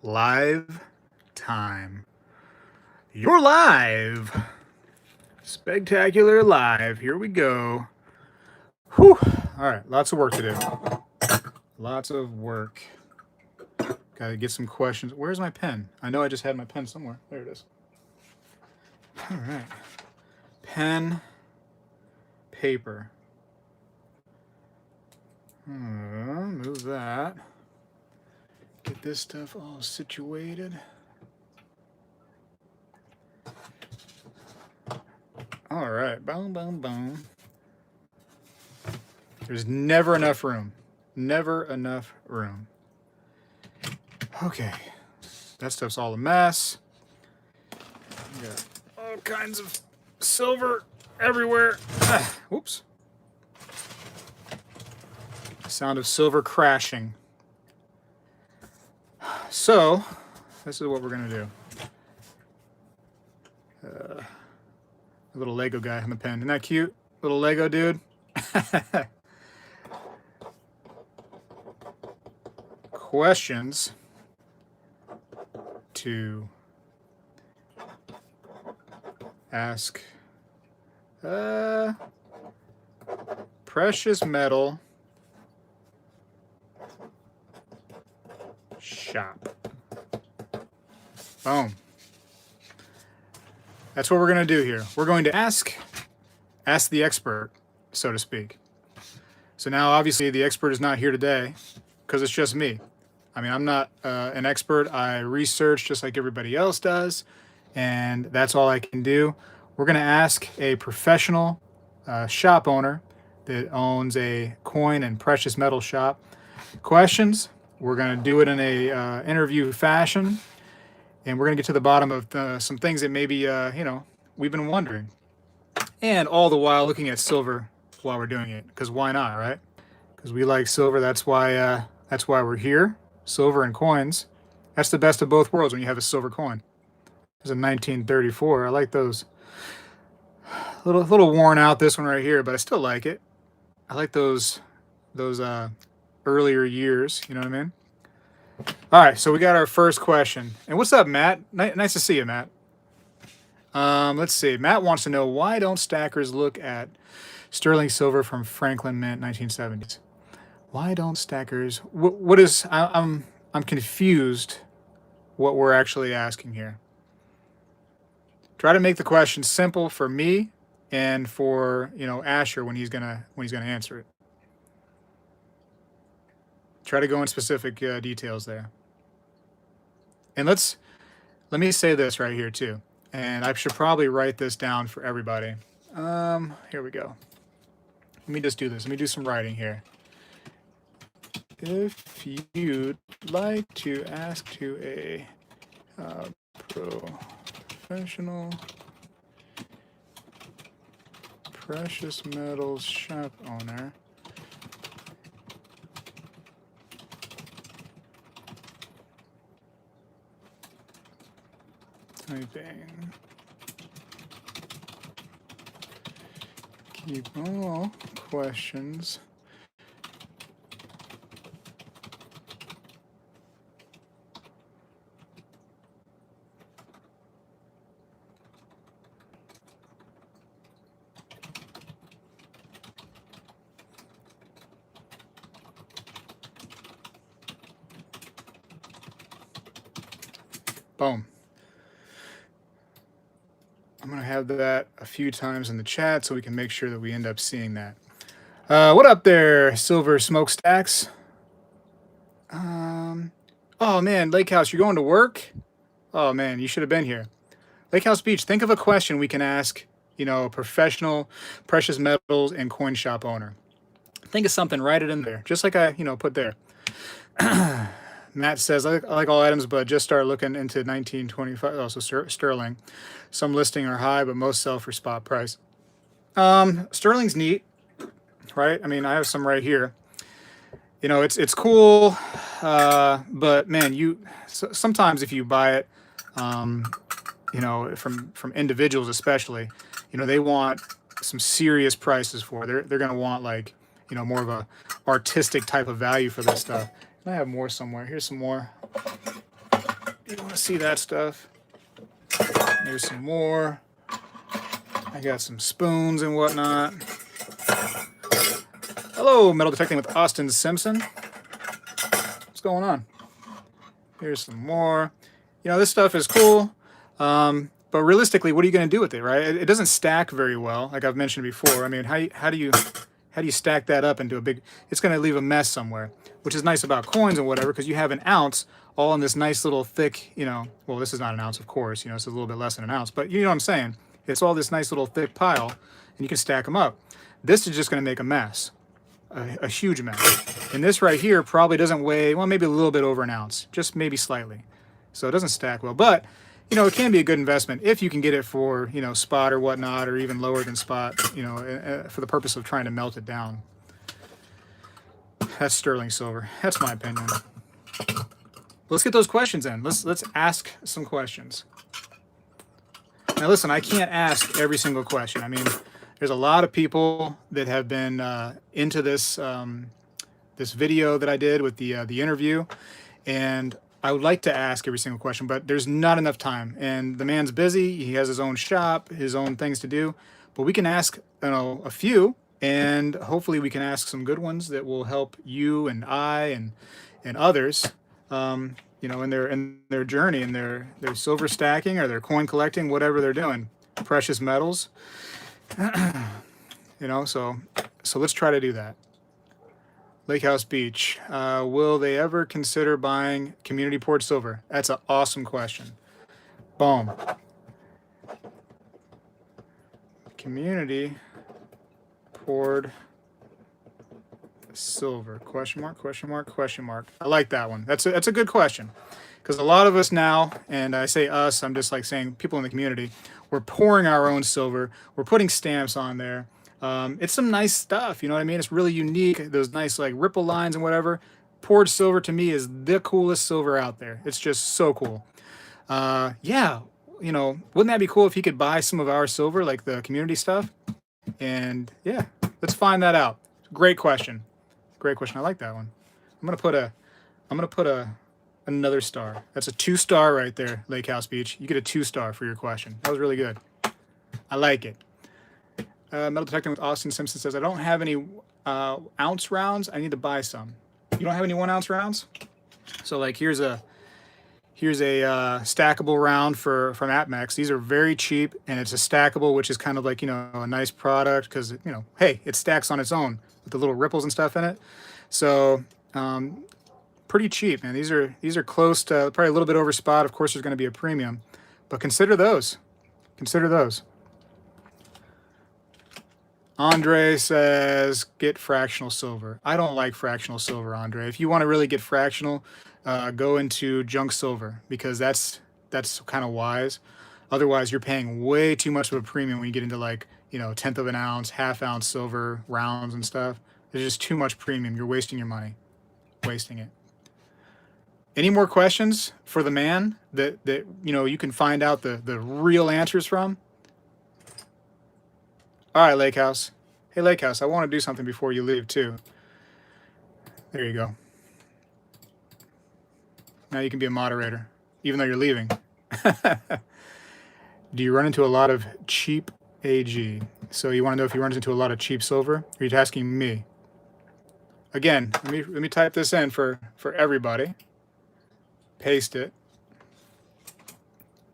Live time. You're live. Spectacular live. Here we go. Whew. All right, lots of work to do. Lots of work. Gotta get some questions. Where's my pen? I know I just had my pen somewhere. There it is. All right. Pen, paper. Move that. Get this stuff all situated. All right, boom, boom, boom. There's never enough room. Never enough room. Okay, that stuff's all a mess. We got all kinds of silver everywhere. Oops. Sound of silver crashing. So, this is what we're gonna do. A little Lego guy on the pen. Isn't that cute? Little Lego dude. Questions to ask precious metal shop. Boom. That's what we're going to do here. We're going to ask the expert, so to speak. So now, obviously, the expert is not here today because it's just me. I mean, I'm not an expert. I research just like everybody else does, and that's all I can do. We're going to ask a professional shop owner that owns a coin and precious metal shop questions. We're going to do it in a interview fashion. And we're going to get to the bottom of some things that maybe, we've been wondering. And all the while looking at silver while we're doing it. Because why not, right? Because we like silver. That's why we're here. Silver and coins. That's the best of both worlds when you have a silver coin. There's a 1934. I like those. A little worn out, this one right here, but I still like it. I like those earlier years. You know what I mean? All right, so we got our first question. And what's up, Matt? Nice to see you, Matt. Let's see. Matt wants to know, why don't stackers look at sterling silver from Franklin Mint 1970s? Why don't stackers? What is? I'm confused. What we're actually asking here. Try to make the question simple for me and for Asher when he's gonna answer it. Try to go in specific details there. And let me say this right here too. And I should probably write this down for everybody. Here we go. Let me just do this. Let me do some writing here. If you'd like to ask to a professional precious metals shop owner, typing. Keep all questions boom. I'm going to have that a few times in the chat so we can make sure that we end up seeing that. What up there, Silver Smokestacks? Oh, man, Lake House, you're going to work? Oh, man, you should have been here. Lake House Beach, think of a question we can ask, professional precious metals and coin shop owner. Think of something, write it in there, just like I, put there. Matt says, I like all items, but just start looking into 1925. Also, sterling. Some listing are high, but most sell for spot price. Sterling's neat, right? I mean, I have some right here. It's cool, but man, sometimes if you buy it, from individuals especially, they want some serious prices for it. They're going to want like, more of a artistic type of value for this stuff. I have more somewhere. Here's some more. want to see that stuff. There's some more. I got some spoons and whatnot. Hello, metal detecting with Austin Simpson. What's going on? Here's some more. You know, this stuff is cool, but realistically, what are you going to do with it, right? It doesn't stack very well, like I've mentioned before. I mean, how do you stack that up into a big? It's going to leave a mess somewhere, which is nice about coins and whatever, because you have an ounce all in this nice little thick, you know. Well, this is not an ounce, of course. You know, it's a little bit less than an ounce, but you know what I'm saying. It's all this nice little thick pile, and you can stack them up. This is just going to make a mess, a huge mess. And this right here probably doesn't weigh, well, maybe a little bit over an ounce, just maybe slightly. So it doesn't stack well, but you know, it can be a good investment if you can get it for, you know, spot or whatnot, or even lower than spot, you know, for the purpose of trying to melt it down. That's sterling silver. That's my opinion. Let's get those questions in. Let's ask some questions. Now listen, I can't ask every single question. I mean, there's a lot of people that have been into this this video that I did with the interview, and I would like to ask every single question, but there's not enough time. And the man's busy. He has his own shop, his own things to do. But we can ask, you know, a few, and hopefully we can ask some good ones that will help you and I and others, you know, in their journey, in their silver stacking or their coin collecting, whatever they're doing, precious metals. You know, so let's try to do that. Lake House Beach, will they ever consider buying community poured silver? That's an awesome question. Boom. Community poured silver? Question mark, question mark, question mark. I like that one. That's a good question, because a lot of us now, and I say us, I'm just like saying people in the community, we're pouring our own silver. We're putting stamps on there. It's some nice stuff, you know what I mean? It's really unique. Those nice like ripple lines and whatever. Poured silver to me is the coolest silver out there. It's just so cool. Yeah, you know, wouldn't that be cool if he could buy some of our silver, like the community stuff? And yeah, let's find that out. Great question. Great question. I like that one. I'm gonna put another star. That's a 2-star right there, Lake House Beach. You get a 2-star for your question. That was really good. I like it. Metal detecting with Austin Simpson says, I don't have any ounce rounds. I need to buy some. You don't have any 1-ounce rounds? So like here's a stackable round from APMEX. These are very cheap, and it's a stackable, which is kind of like, you know, a nice product because, you know, hey, it stacks on its own with the little ripples and stuff in it. So pretty cheap, man. These are close to probably a little bit over spot. Of course, there's going to be a premium, but consider those. Consider those. Andre says, get fractional silver. I don't like fractional silver, Andre. If you want to really get fractional, go into junk silver, because that's kind of wise. Otherwise, you're paying way too much of a premium when you get into like, you know, 1/10 of an ounce, 1/2 ounce silver rounds and stuff. There's just too much premium. You're wasting your money. Wasting it. Any more questions for the man that you know you can find out the real answers from? All right, Lake House. Hey, Lake House, I want to do something before you leave, too. There you go. Now you can be a moderator, even though you're leaving. Do you run into a lot of cheap AG? So you want to know if he runs into a lot of cheap silver? Or are you asking me? Again, let me type this in for everybody. Paste it.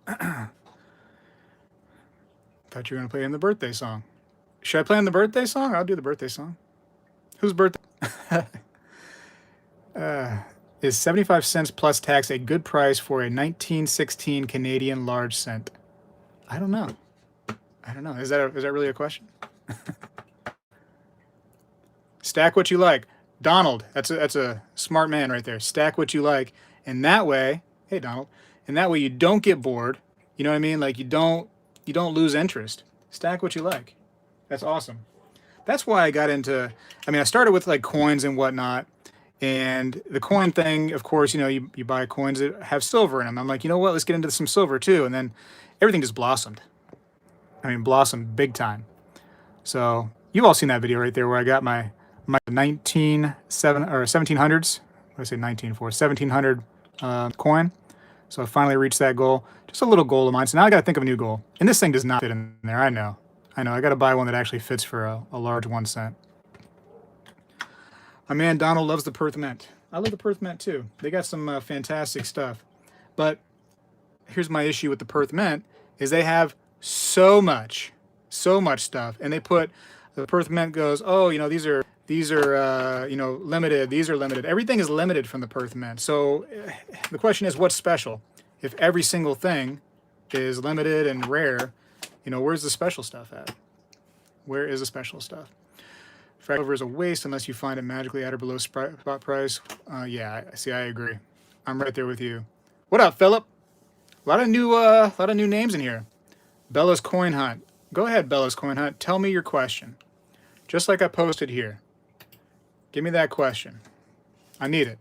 Thought you were going to play in the birthday song. Should I play on the birthday song? I'll do the birthday song. Whose birthday? Is 75 cents plus tax a good price for a 1916 Canadian large cent? I don't know. I don't know. Is that really a question? Stack what you like. Donald, that's a smart man right there. Stack what you like. And that way, hey Donald, and that way you don't get bored. You know what I mean? Like you don't lose interest. Stack what you like. That's awesome. That's why I got into, I mean, I started with like coins and whatnot, and the coin thing, of course, you know, you buy coins that have silver in them. I'm like, you know what, let's get into some silver too. And then everything just blossomed. I mean, blossomed big time. So you've all seen that video right there where I got my 1700s, what did I say 19 for, 1700 coin. So I finally reached that goal. Just a little goal of mine. So now I got to think of a new goal. And this thing does not fit in there. I know. I got to buy one that actually fits for a large 1 cent. My man Donald loves the Perth Mint. I love the Perth Mint too. They got some fantastic stuff. But here's my issue with the Perth Mint is they have so much stuff, and they put the Perth Mint goes, oh, these are limited. These are limited. Everything is limited from the Perth Mint. So the question is, what's special? If every single thing is limited and rare, where's the special stuff at? Where is the special stuff? Fractal is a waste unless you find it magically at or below spot price. Yeah, I agree. I'm right there with you. What up, Philip? A lot of new names in here. Bella's Coin Hunt. Go ahead, Bella's Coin Hunt. Tell me your question. Just like I posted here. Give me that question. I need it.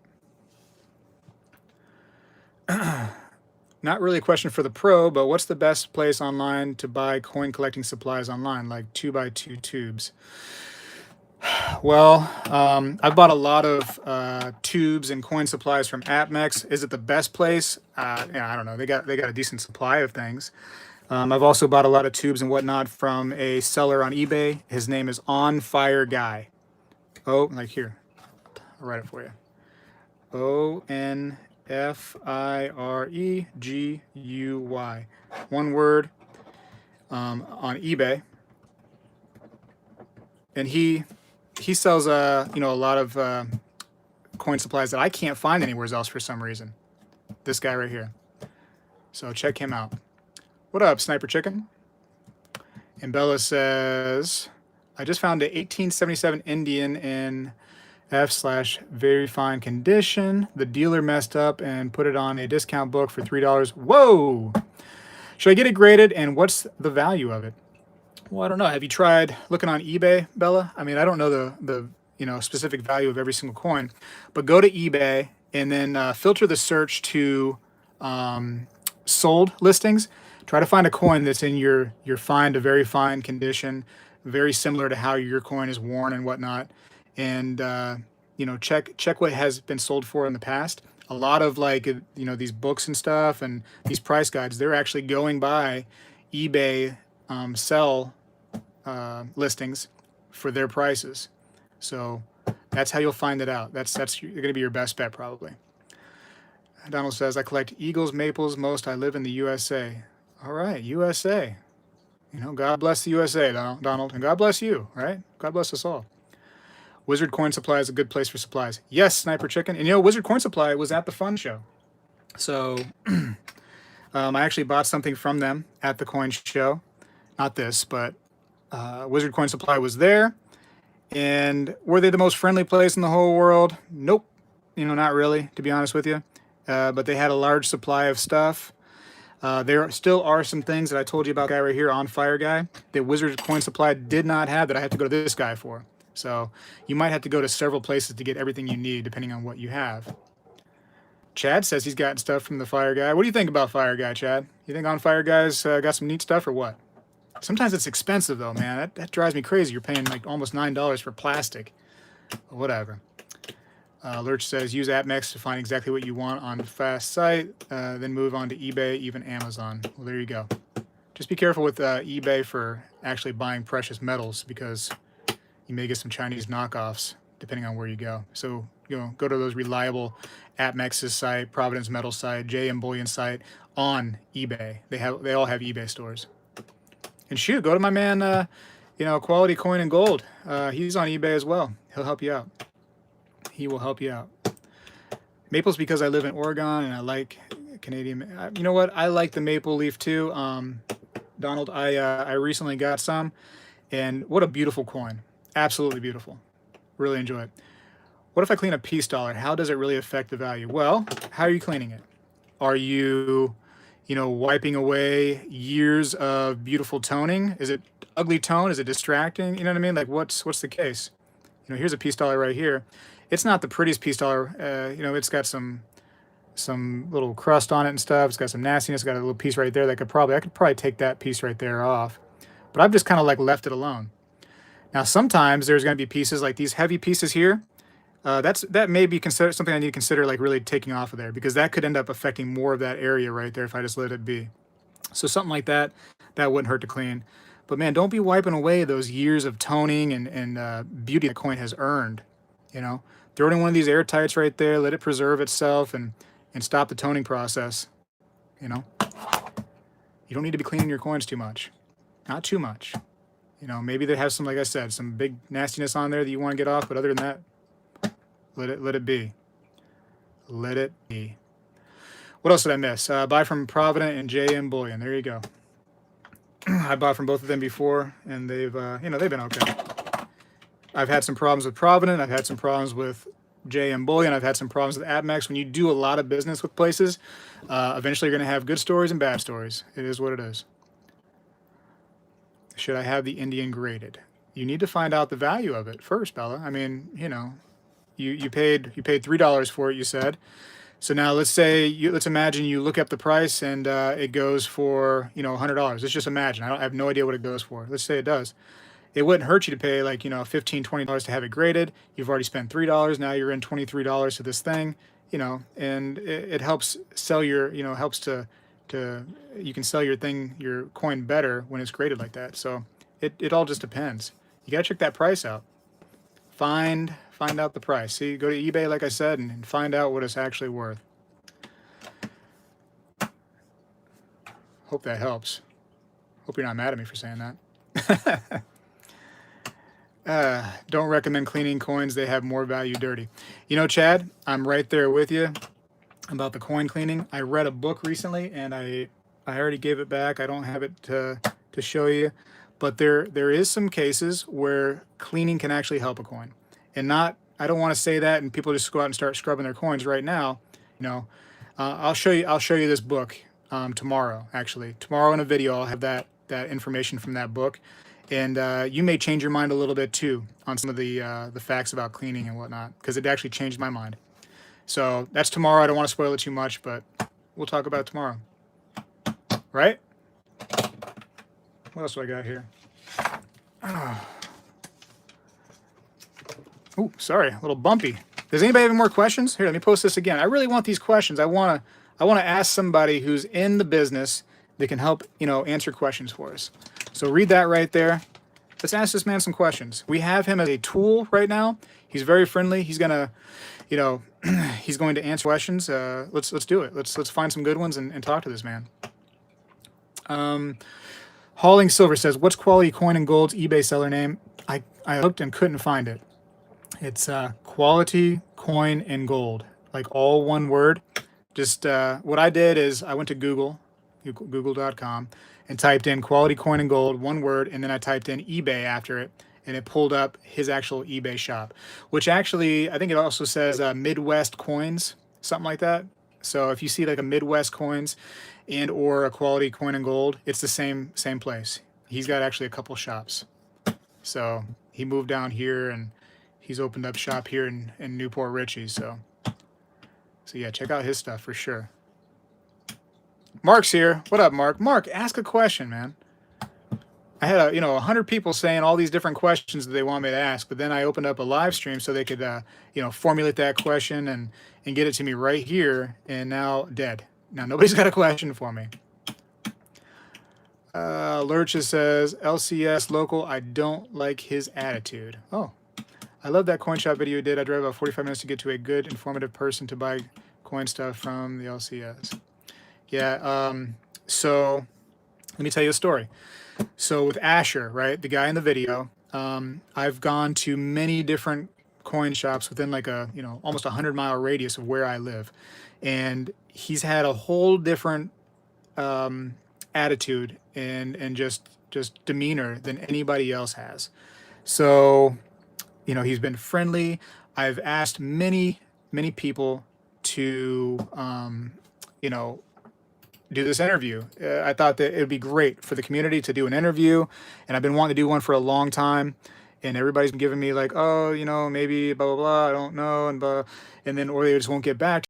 Not really a question for the pro, but what's the best place online to buy coin collecting supplies online, like 2x2 tubes? Well, I've bought a lot of tubes and coin supplies from AppMex. Is it the best place? Yeah, I don't know. They got a decent supply of things. I've also bought a lot of tubes and whatnot from a seller on eBay. His name is On Fire Guy. Oh, like here. I'll write it for you. ONFIREGUY. One word, on eBay. And he sells a lot of coin supplies that I can't find anywhere else for some reason. This guy right here. So check him out. What up, Sniper Chicken? And Bella says, I just found an 1877 Indian in F/very fine condition. The dealer messed up and put it on a discount book for $3. Whoa! Should I get it graded, and what's the value of it? Well, I don't know. Have you tried looking on eBay, Bella? I mean, I don't know the specific value of every single coin, but go to eBay and then filter the search to sold listings. Try to find a coin that's in your fine to very fine condition, very similar to how your coin is worn and whatnot, and check what has been sold for in the past. A lot of these books and stuff and these price guides, they're actually going by eBay sell listings for their prices. So that's how you'll find it out. That's going to be your best bet probably. Donald says, I collect eagles, maples, most. I live in the USA. All right, USA. God bless the USA, Donald, and God bless you, right? God bless us all. Wizard Coin Supply is a good place for supplies. Yes, Sniper Chicken. And Wizard Coin Supply was at the fun show. So I actually bought something from them at the coin show. Not this, but Wizard Coin Supply was there. And were they the most friendly place in the whole world? Nope. Not really, to be honest with you. But they had a large supply of stuff. There still are some things that I told you about, guy right here, On Fire Guy, that Wizard Coin Supply did not have that I have to go to this guy for. So you might have to go to several places to get everything you need, depending on what you have. Chad says he's gotten stuff from the Fire Guy. What do you think about Fire Guy, Chad? You think On Fire Guy's got some neat stuff or what? Sometimes it's expensive, though, man. That drives me crazy. You're paying like almost $9 for plastic. Whatever. Lurch says, use AppMex to find exactly what you want on a fast site, then move on to eBay, even Amazon. Well, there you go. Just be careful with eBay for actually buying precious metals, because you may get some Chinese knockoffs depending on where you go. So, go to those reliable AppMex's site, Providence Metal site, JM Bullion site on eBay. They all have eBay stores. And shoot, go to my man, Quality Coin and Gold. He's on eBay as well. He'll help you out. He will help you out. Maples, because I live in Oregon and I like Canadian. You know what? I like the maple leaf too. Donald, I recently got some, and what a beautiful coin. Absolutely beautiful. Really enjoy it. What if I clean a peace dollar? How does it really affect the value? Well, how are you cleaning it? Are you, wiping away years of beautiful toning? Is it ugly tone? Is it distracting? You know what I mean? Like, what's the case? Here's a peace dollar right here. It's not the prettiest peace dollar. It's got some little crust on it and stuff. It's got some nastiness. It's got a little piece right there that I could probably take that piece right there off. But I've just kind of left it alone. Now, sometimes there's going to be pieces like these heavy pieces here. that may be considered something I need to consider, like really taking off of there, because that could end up affecting more of that area right there if I just let it be. So something like that, that wouldn't hurt to clean. But man, don't be wiping away those years of toning and beauty the coin has earned. You know, throw it in one of these airtights right there, let it preserve itself, and stop the toning process. You know, you don't need to be cleaning your coins too much, not too much. You know, maybe they have some, like I said, some big nastiness on there that you want to get off, but other than that, let it be. Let it be. What else did I miss? Buy from Provident and JM Bullion. There you go. I bought from both of them before, and they've been okay. I've had some problems with Provident. I've had some problems with JM Bullion. I've had some problems with APMEX. When you do a lot of business with places, eventually you're going to have good stories and bad stories. It is what it is. Should I have the Indian graded? You need to find out the value of it first, Bella. I mean, you know, you paid $3 for it, you said. So now let's imagine you look up the price and it goes for, you know, $100. Let's just imagine. I have no idea what it goes for. Let's say it does. It wouldn't hurt you to pay like, you know, $15, $20 to have it graded. You've already spent $3. Now you're in $23 to this thing, you know, and it helps sell your, you know, helps to you can sell your coin better when it's graded like that. So it all just depends. You got to check that price out. Find out the price. See, go to eBay, like I said, and find out what it's actually worth. Hope that helps. Hope you're not mad at me for saying that. Don't recommend cleaning coins. They have more value dirty. You know, Chad, I'm right there with you about the coin cleaning. I read a book recently, and I already gave it back. I don't have it to show you. But there is some cases where cleaning can actually help a coin. And I don't want to say that and people just go out and start scrubbing their coins right now. You know, I'll show you this book tomorrow. Actually, tomorrow in a video I'll have that information from that book, and you may change your mind a little bit too on some of the facts about cleaning and whatnot, because it actually changed my mind. So that's tomorrow. I don't want to spoil it too much, but we'll talk about it tomorrow. Right? What else do I got here? Oh, sorry, a little bumpy. Does anybody have any more questions? Here, let me post this again. I really want these questions. I want to ask somebody who's in the business that can help, you know, answer questions for us. So read that right there. Let's ask this man some questions. We have him as a tool right now. He's very friendly. He's gonna, you know, he's going to answer questions. Let's do it. Let's find some good ones and talk to this man. Hauling Silver says, "What's Quality Coin and Gold's eBay seller name?" I looked and couldn't find it. It's Quality Coin and Gold, like all one word. Just what I did is I went to Google.com, and typed in Quality Coin and Gold, one word, and then I typed in eBay after it, and it pulled up his actual eBay shop, which actually, I think it also says Midwest Coins, something like that. So if you see like a Midwest Coins and or a Quality Coin and Gold, it's the same place. He's got actually a couple shops. So he moved down here and he's opened up shop here in Newport Richie. So yeah, check out his stuff for sure. Mark's here. What up, Mark? Mark, ask a question, man. I had 100 people saying all these different questions that they want me to ask, but then I opened up a live stream so they could formulate that question and get it to me right here, and now dead. Now nobody's got a question for me. Lurch says, LCS local, I don't like his attitude. Oh, I love that coin shop video you did. I drove about 45 minutes to get to a good, informative person to buy coin stuff from the LCS. Yeah, so let me tell you a story. So with Asher, right, the guy in the video, I've gone to many different coin shops within like almost 100-mile radius of where I live. And he's had a whole different attitude and just demeanor than anybody else has. So, he's been friendly. I've asked many people to, do this interview. I thought that it would be great for the community to do an interview, and I've been wanting to do one for a long time, and everybody's been giving me like, oh, maybe blah, blah, blah, I don't know, and blah, and then, or they just won't get back.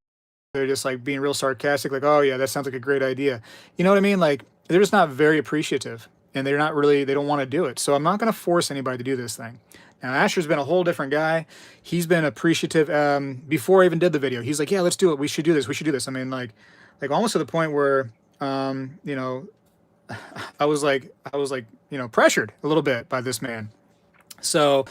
They're just like being real sarcastic, like, oh yeah, that sounds like a great idea. You know what I mean? Like, they're just not very appreciative, and they don't want to do it. So I'm not going to force anybody to do this thing. And Asher's been a whole different guy. He's been appreciative. Before I even did the video, he's like, "Yeah, let's do it. We should do this. We should do this." I mean, like almost to the point where, you know, I was like, you know, pressured a little bit by this man. So,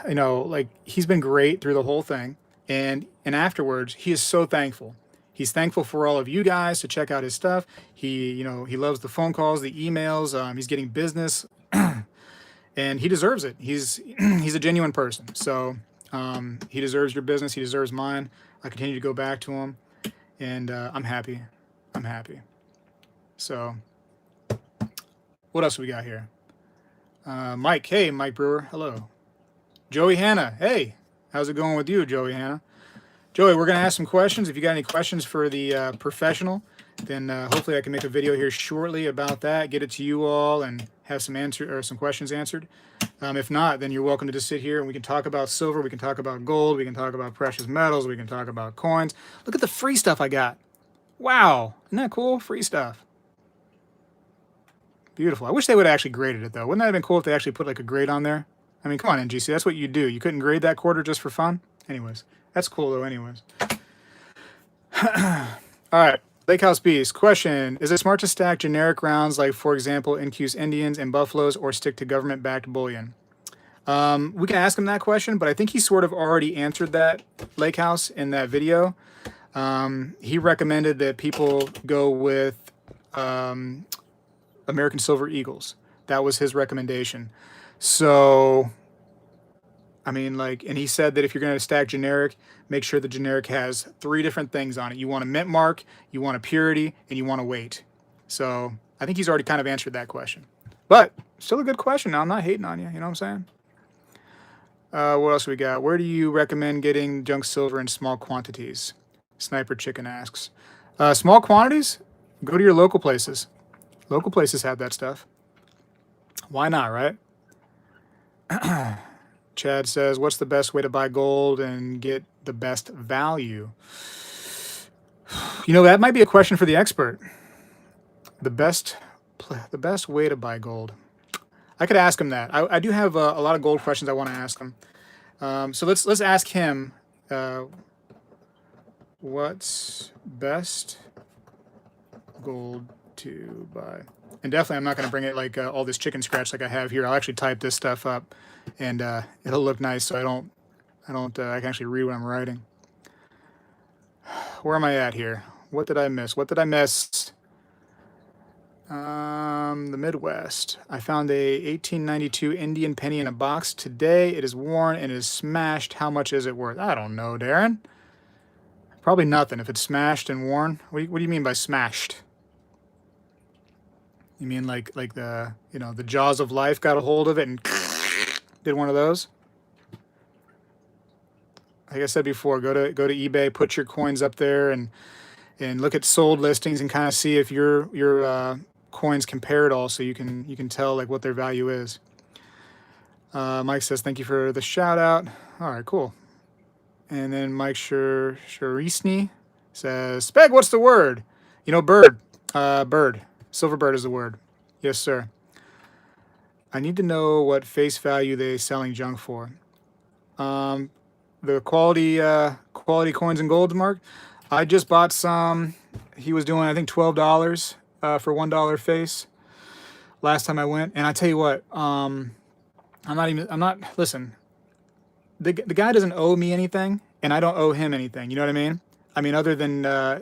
you know, like he's been great through the whole thing, and afterwards, he is so thankful. He's thankful for all of you guys to check out his stuff. He, you know, he loves the phone calls, the emails. He's getting business, and he deserves it. He's he's a genuine person. So he deserves your business. He deserves mine. I continue to go back to him, and I'm happy. I'm happy. So, what else we got here? Mike, hey, Mike Brewer, hello. Joey Hanna, hey, how's it going with you, Joey Hanna? Joey, we're gonna ask some questions. If you got any questions for the professional, then hopefully I can make a video here shortly about that, get it to you all, and have some questions answered. If not, then you're welcome to just sit here and we can talk about silver, we can talk about gold, we can talk about precious metals, we can talk about coins. Look at the free stuff I got. Wow, isn't that cool? Free stuff. Beautiful. I wish they would have actually graded it, though. Wouldn't that have been cool if they actually put like a grade on there? I mean, come on, NGC. That's what you do. You couldn't grade that quarter just for fun? Anyways, that's cool, though, anyways. All right. Lake House Beast. Question. Is it smart to stack generic rounds like, for example, NQ's Indians and Buffaloes, or stick to government-backed bullion? We can ask him that question, but I think he sort of already answered that, Lake House, in that video. He recommended that people go with American Silver Eagles. That was his recommendation. So, I mean, like, and he said that if you're going to stack generic, make sure the generic has 3 different things on it. You want a mint mark, you want a purity, and you want a weight. So, I think he's already kind of answered that question. But, still a good question. Now, I'm not hating on you. You know what I'm saying? What else we got? Where do you recommend getting junk silver in small quantities? Sniper Chicken asks. Small quantities? Go to your local places. Local places have that stuff. Why not, right? Chad says, what's the best way to buy gold and get the best value? You know, that might be a question for the expert. The best way to buy gold. I could ask him that. I do have a lot of gold questions I want to ask him. So let's ask him what's best gold to buy. And definitely I'm not going to bring it like all this chicken scratch like I have here. I'll actually type this stuff up, and it'll look nice so I can actually read what I'm writing. Where am I at here? What did I miss? The Midwest. I found a 1892 Indian penny in a box today. It is worn and is smashed. How much is it worth? I don't know, Darren. Probably nothing if it's smashed and worn. What do you mean by smashed? You mean like the, you know, the jaws of life got a hold of it and did one of those? Like I said before, go to eBay, put your coins up there, and look at sold listings and kind of see if your coins compare at all, so you can tell like what their value is. Mike says thank you for the shout out. All right, cool. And then Mike Sharisny says, Speg, what's the word? You know, bird. Bird. Silverbird is the word. Yes, sir. I need to know what face value they're selling junk for. The quality coins and golds, Mark. I just bought some. He was doing, I think, $12 for $1 face last time I went. And I tell you what, listen, the guy doesn't owe me anything, and I don't owe him anything. You know what I mean? I mean, other than, I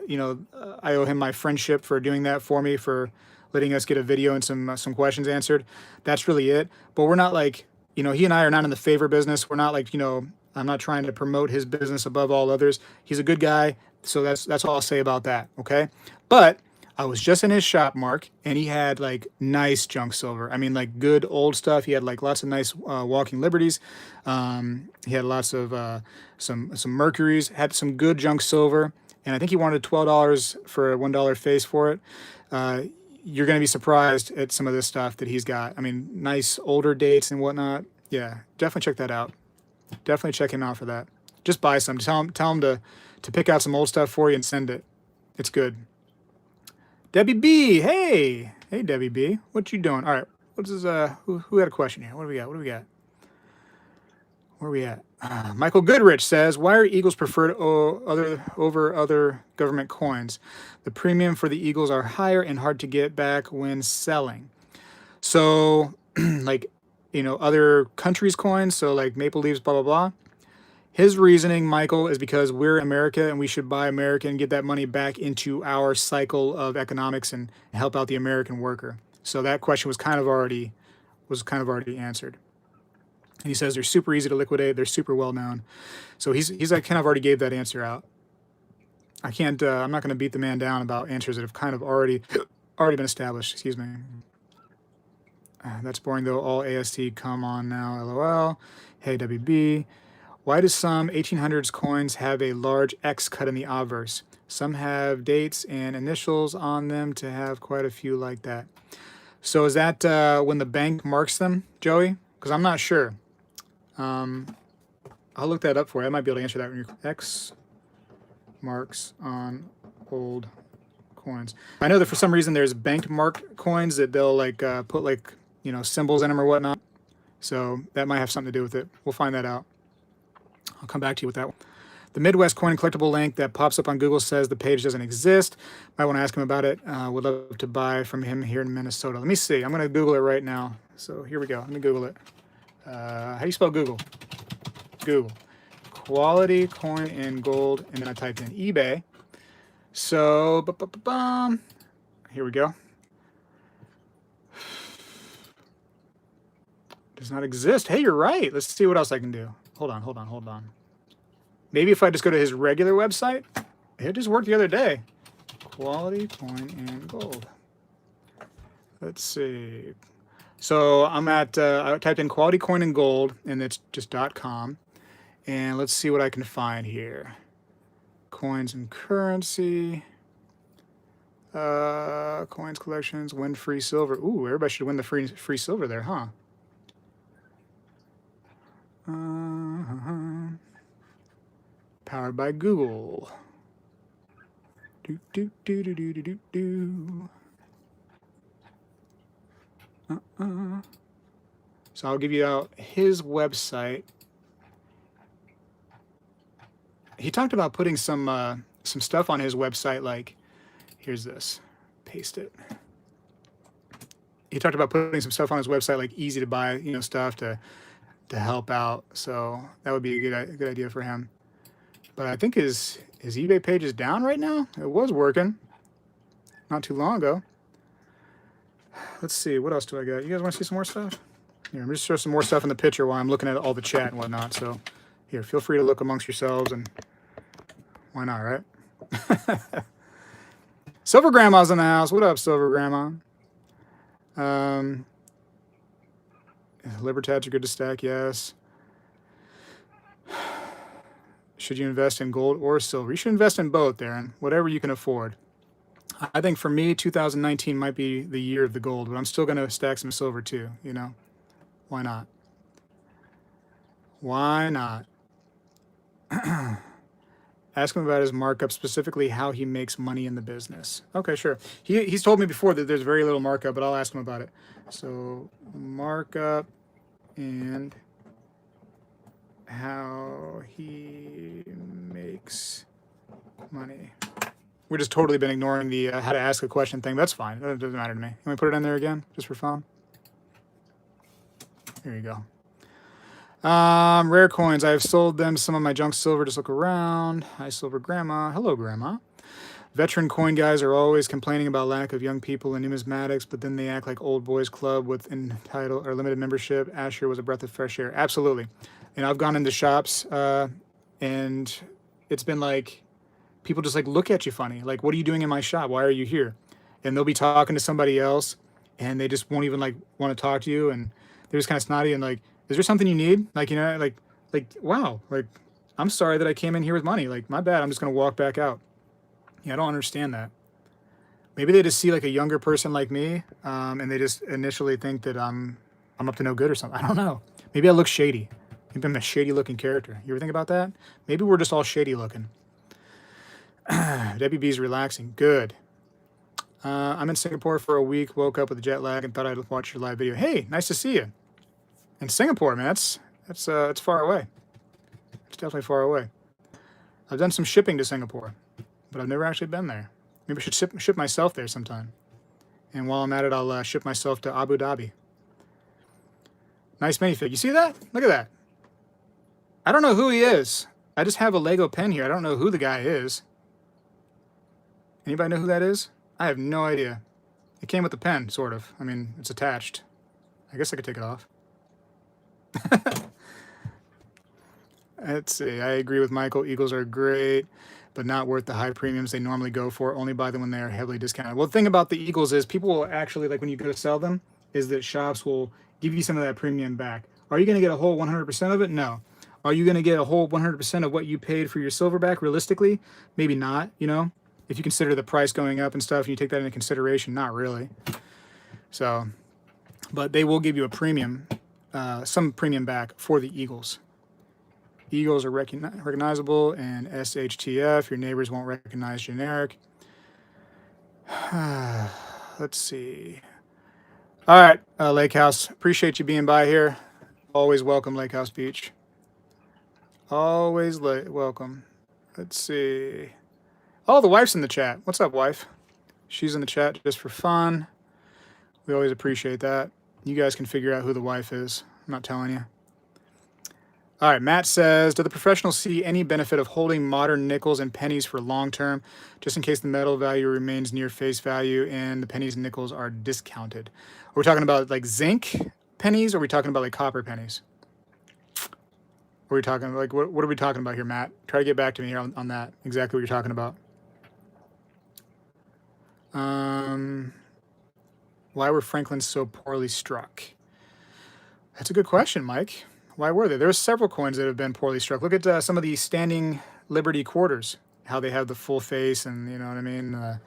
owe him my friendship for doing that for me, for letting us get a video and some questions answered. That's really it. But we're not like, he and I are not in the favor business. We're not like, I'm not trying to promote his business above all others. He's a good guy. So that's all I'll say about that. Okay. But I was just in his shop, Mark, and he had like nice junk silver. I mean, like good old stuff. He had like lots of nice Walking Liberties. He had lots of some Mercuries, had some good junk silver. And I think he wanted $12 for a $1 face for it. You're going to be surprised at some of this stuff that he's got. I mean, nice older dates and whatnot. Yeah, definitely check that out. Definitely check him out for that. Just buy some. Tell him to pick out some old stuff for you and send it. It's good. Debbie B, hey Debbie B, what you doing? All right, What is who had a question here? What do we got? What do we got? Where are we at? Michael Goodrich says, why are Eagles preferred over other government coins? The premium for the Eagles are higher and hard to get back when selling. So, like, other countries' coins, so like Maple Leafs, blah, blah, blah. His reasoning, Michael, is because we're America and we should buy American and get that money back into our cycle of economics and help out the American worker. So that question was kind of already answered. And he says they're super easy to liquidate. They're super well known. So he's like kind of already gave that answer out. I can't. I'm not going to beat the man down about answers that have kind of already been established. Excuse me. That's boring though. All AST. Come on now. LOL. Hey WB. Why do some 1800s coins have a large X cut in the obverse? Some have dates and initials on them to have quite a few like that. So is that when the bank marks them, Joey? Because I'm not sure. I'll look that up for you. I might be able to answer that when you're X marks on old coins. I know that for some reason there's bank marked coins that they'll like put like symbols in them or whatnot. So that might have something to do with it. We'll find that out. I'll come back to you with that one. The Midwest Coin and Collectible link that pops up on Google says the page doesn't exist. Might want to ask him about it. Would love to buy from him here in Minnesota. Let me see. I'm going to Google it right now. So here we go. Let me Google it. How do you spell Google? Google. Quality coin and gold. And then I typed in eBay. So, here we go. Does not exist. Hey, you're right. Let's see what else I can do. Hold on. Maybe if I just go to his regular website, it just worked the other day. Quality coin and gold. Let's see. So I'm at, I typed in quality coin and gold, and it's just .com. And let's see what I can find here. Coins and currency. Coins collections, win free silver. Ooh, everybody should win the free silver there, huh? Powered by Google. So I'll give you out his website. He talked about putting some stuff on his website, like, here's this, paste it. He talked about putting some stuff on his website, like easy to buy, stuff to help out. So that would be a good idea for him. But I think his eBay page is down right now. It was working not too long ago. Let's see, what else do I got? You guys want to see some more stuff? Here, I'm just throw some more stuff in the picture while I'm looking at all the chat and whatnot. So here, feel free to look amongst yourselves, and why not, right? Silver Grandma's in the house. What up, Silver Grandma? Libertads are good to stack, yes. Should you invest in gold or silver? You should invest in both, Darren, whatever you can afford. I think for me, 2019 might be the year of the gold, but I'm still going to stack some silver too, Why not? Why not? Ask him about his markup, specifically how he makes money in the business. Okay, sure. He's told me before that there's very little markup, but I'll ask him about it. So markup and how he makes money. We've just totally been ignoring the how to ask a question thing. That's fine. That doesn't matter to me. Can we put it in there again, just for fun? Here you go. Rare coins. I have sold them some of my junk silver. Just look around. Hi, Silver Grandma. Hello, Grandma. Veteran coin guys are always complaining about lack of young people in numismatics, but then they act like old boys club with entitled or limited membership. Asher was a breath of fresh air. Absolutely. I've gone into shops and it's been like people just like look at you funny. Like, what are you doing in my shop? Why are you here? And they'll be talking to somebody else and they just won't even like want to talk to you, and they're just kind of snotty and like, is there something you need? Like, like, wow, like, I'm sorry that I came in here with money. Like, my bad. I'm just going to walk back out. Yeah, I don't understand that. Maybe they just see like a younger person like me, and they just initially think that I'm up to no good or something. I don't know. Maybe I look shady. Maybe I'm a shady looking character. You ever think about that? Maybe we're just all shady looking. Debbie B's relaxing. Good. I'm in Singapore for a week, woke up with a jet lag and thought I'd watch your live video. Hey, nice to see you. In Singapore, man, it's far away. It's definitely far away. I've done some shipping to Singapore, but I've never actually been there. Maybe I should ship myself there sometime. And while I'm at it, I'll ship myself to Abu Dhabi. Nice minifig. You see that? Look at that. I don't know who he is. I just have a Lego pen here. I don't know who the guy is. Anybody know who that is? I have no idea. It came with the pen, sort of. I mean, it's attached. I guess I could take it off. Let's see. I agree with Michael. Eagles are great, but not worth the high premiums they normally go for. Only buy them when they are heavily discounted. Well, the thing about the Eagles is people will actually, like when you go to sell them, is that shops will give you some of that premium back. Are you going to get a whole 100% of it? No. Are you going to get a whole 100% of what you paid for your silver back realistically? Maybe not, you know? If you consider the price going up and stuff, and you take that into consideration, not really. So, but they will give you a premium, some premium back for the Eagles. Eagles are recognizable, and SHTF, your neighbors won't recognize generic. Let's see. All right, Lake House, appreciate you being by here. Always welcome, Lake House Beach. Always welcome. Let's see. Oh, the wife's in the chat. What's up, wife? She's in the chat just for fun. We always appreciate that. You guys can figure out who the wife is. I'm not telling you. All right, Matt says, do the professionals see any benefit of holding modern nickels and pennies for long term, just in case the metal value remains near face value and the pennies and nickels are discounted? Are we talking about like zinc pennies, or are we talking about like copper pennies? What are we talking like? What are we talking about here, Matt? Try to get back to me here on that. Exactly what you're talking about. Why were Franklins so poorly struck? That's a good question, Mike. Why were they? There's several coins that have been poorly struck. Look at some of the standing Liberty quarters, how they have the full face and, you know what I mean, the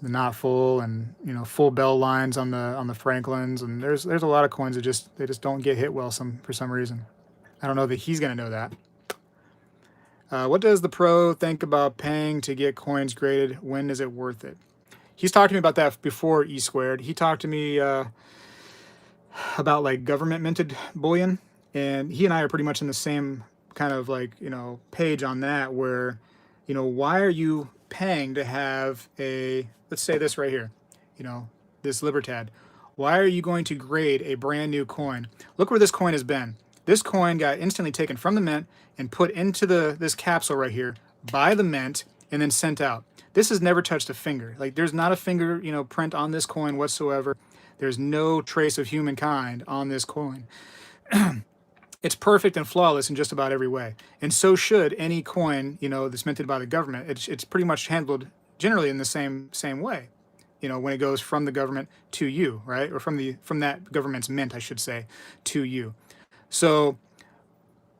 not full, and, you know, full bell lines on the Franklins. And there's a lot of coins that just don't get hit well for some reason. I don't know that he's going to know that. What does the pro think about paying to get coins graded? When is it worth it? He's talked to me about that before, E Squared. He talked to me about like government minted bullion, and he and I are pretty much in the same kind of like, you know, page on that, where, you know, why are you paying to have a, let's say this right here, you know, this Libertad. Why are you going to grade a brand new coin? Look where this coin has been. This coin got instantly taken from the mint and put into this capsule right here by the mint and then sent out. This has never touched a finger. Like, there's not a finger, you know, print on this coin whatsoever. There's no trace of humankind on this coin. It's perfect and flawless in just about every way. And so should any coin, you know, that's minted by the government. It's pretty much handled generally in the same way, you know, when it goes from the government to you, right? Or from that government's mint, I should say, to you. So